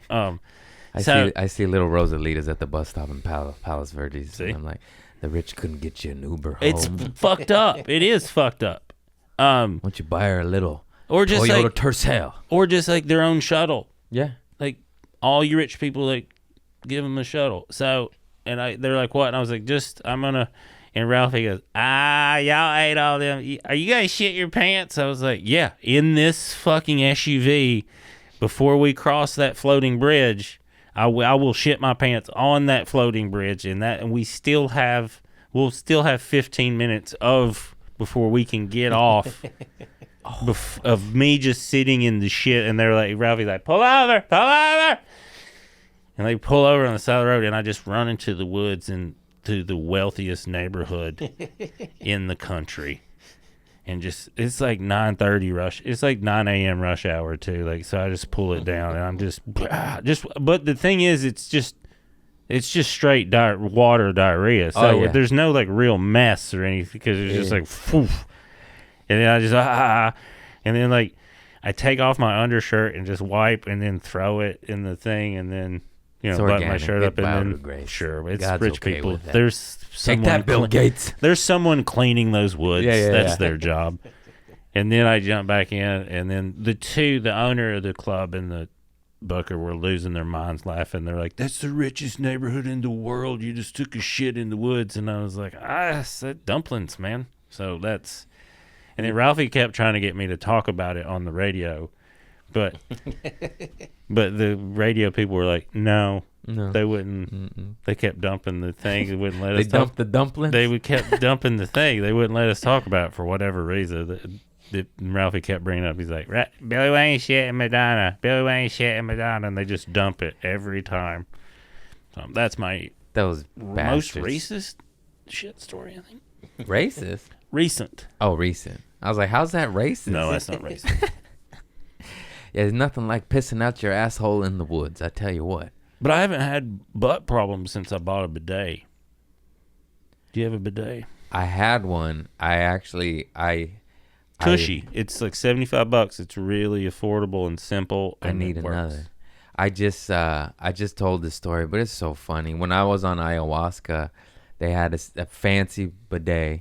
I see little Rosalitas at the bus stop in Palos Verdes. See? And I'm like, the rich couldn't get you an Uber home. It's fucked up. It is fucked up. Why don't you buy her a little Or just Toyota like Tercel? or just like their own shuttle. Yeah. Like all you rich people, like give them a shuttle. So they're like, what? And I was like, and Ralphie goes, y'all ate all them. Are you guys shit your pants? I was like, yeah, in this fucking SUV before we cross that floating bridge, I will shit my pants on that floating bridge, and we'll still have 15 minutes before we can get off of me just sitting in the shit. And they're like, Ralphie's like, pull over, and they pull over on the side of the road, and I just run into the woods and to the wealthiest neighborhood in the country. And just, it's like 9:30 rush. It's like 9 a.m. rush hour too. Like, so I just pull it down, and I'm just, but the thing is, it's just straight water diarrhea. So there's no like real mess or anything, because it's just like, phew. And then I just, and then like, I take off my undershirt and just wipe and then throw it in the thing, and then, you know, button my shirt up, and then, sure, it's God's rich okay people. with that. There's Take that, Bill Gates. There's someone cleaning those woods. Yeah, That's their job. And then I jump back in, and then the owner of the club and the booker were losing their minds laughing. They're like, that's the richest neighborhood in the world. You just took a shit in the woods. And I was like, I said dumplings, man. So that's, and then Ralphie kept trying to get me to talk about it on the radio. But the radio people were like, no, they wouldn't. Mm-mm. They kept dumping the thing. They wouldn't let us They dumped the dumplings? They kept dumping the thing. They wouldn't let us talk about it for whatever reason. Ralphie kept bringing it up. He's like, Billy Wayne shit in Madonna. Billy Wayne shit in Madonna. And they just dump it every time. So that's my Those most bastards. racist shit story, I think. Racist? Recent. Oh, recent. I was like, how's that racist? No, that's not racist. Yeah, there's nothing like pissing out your asshole in the woods, I tell you what. But I haven't had butt problems since I bought a bidet. Do you have a bidet? I had one. Tushy. It's like $75. It's really affordable and simple. I And need it works. another. I just told this story, but it's so funny. When I was on ayahuasca, they had a fancy bidet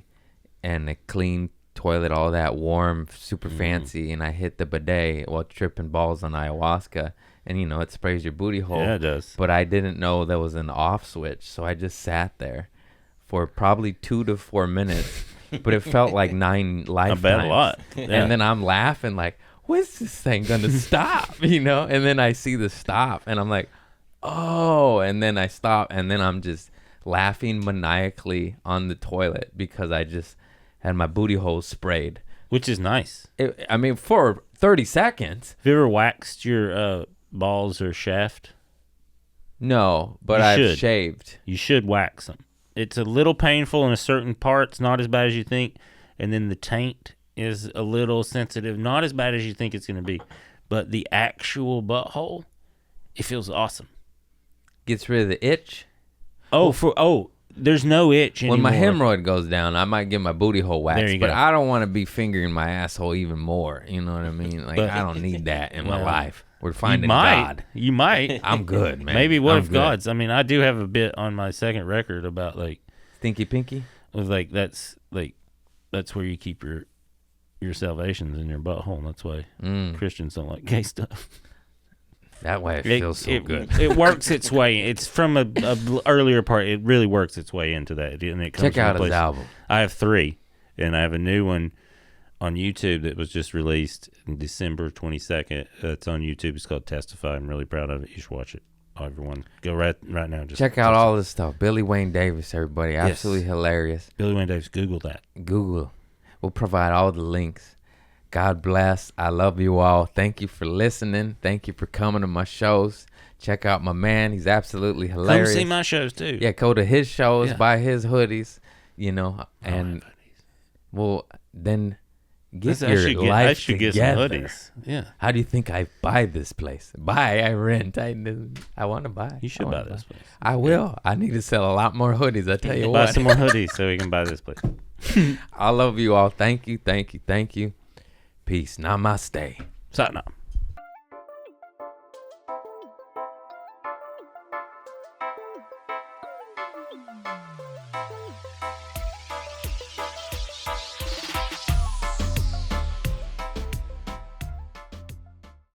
and a clean toilet, all that warm, super fancy, and I hit the bidet while tripping balls on ayahuasca, and you know it sprays your booty hole. Yeah, it does. But I didn't know there was an off switch, so I just sat there for probably 2 to 4 minutes, but it felt like 9 lifetimes. I bet a lot. Yeah. And then I'm laughing like, when's this thing gonna stop? You know? And then I see the stop, and I'm like, oh, and then I stop, and then I'm just laughing maniacally on the toilet because I just had my booty hole sprayed. Which is nice. I mean, for 30 seconds. Have you ever waxed your balls or shaft? No, but You I've should. shaved. You should wax them. It's a little painful in a certain part. It's not as bad as you think. And then the taint is a little sensitive. Not as bad as you think it's going to be. But the actual butthole, it feels awesome. Gets rid of the itch. There's no itch anymore. When my hemorrhoid goes down, I might get my booty hole There waxed, you but go. I don't want to be fingering my asshole even more. You know what I mean? Like, But- I don't need that in my life. We're finding might. God. You might. I'm good, man. Maybe what I'm if good. God's? I mean, I do have a bit on my second record about like Stinky Pinky? of like that's where you keep your salvations in your butthole. That's why Christians don't like gay stuff. That way it feels so good. It works its way. It's from a earlier part. It really works its way into that. And it comes Check from a out his place- album. I have 3, and I have a new one on YouTube that was just released in December 22nd. It's on YouTube. It's called Testify. I'm really proud of it. You should watch it. Everyone, go right now. Just Check out all this stuff. Billy Wayne Davis, everybody. Yes. Absolutely hilarious. Billy Wayne Davis. Google that. Google. We'll provide all the links. God bless. I love you all. Thank you for listening. Thank you for coming to my shows. Check out my man. He's absolutely hilarious. Come see my shows too. Yeah, go to his shows, Yeah. buy his hoodies, and well, then get your life I should get together. some hoodies. Yeah. How do you think I buy this place? I rent. I want to buy. You should I buy wanna this place. I will. I need to sell a lot more hoodies. I tell you Buy what. some more hoodies so we can buy this place. I love you all. Thank you. Thank you. Thank you. Peace. Namaste. Satnam.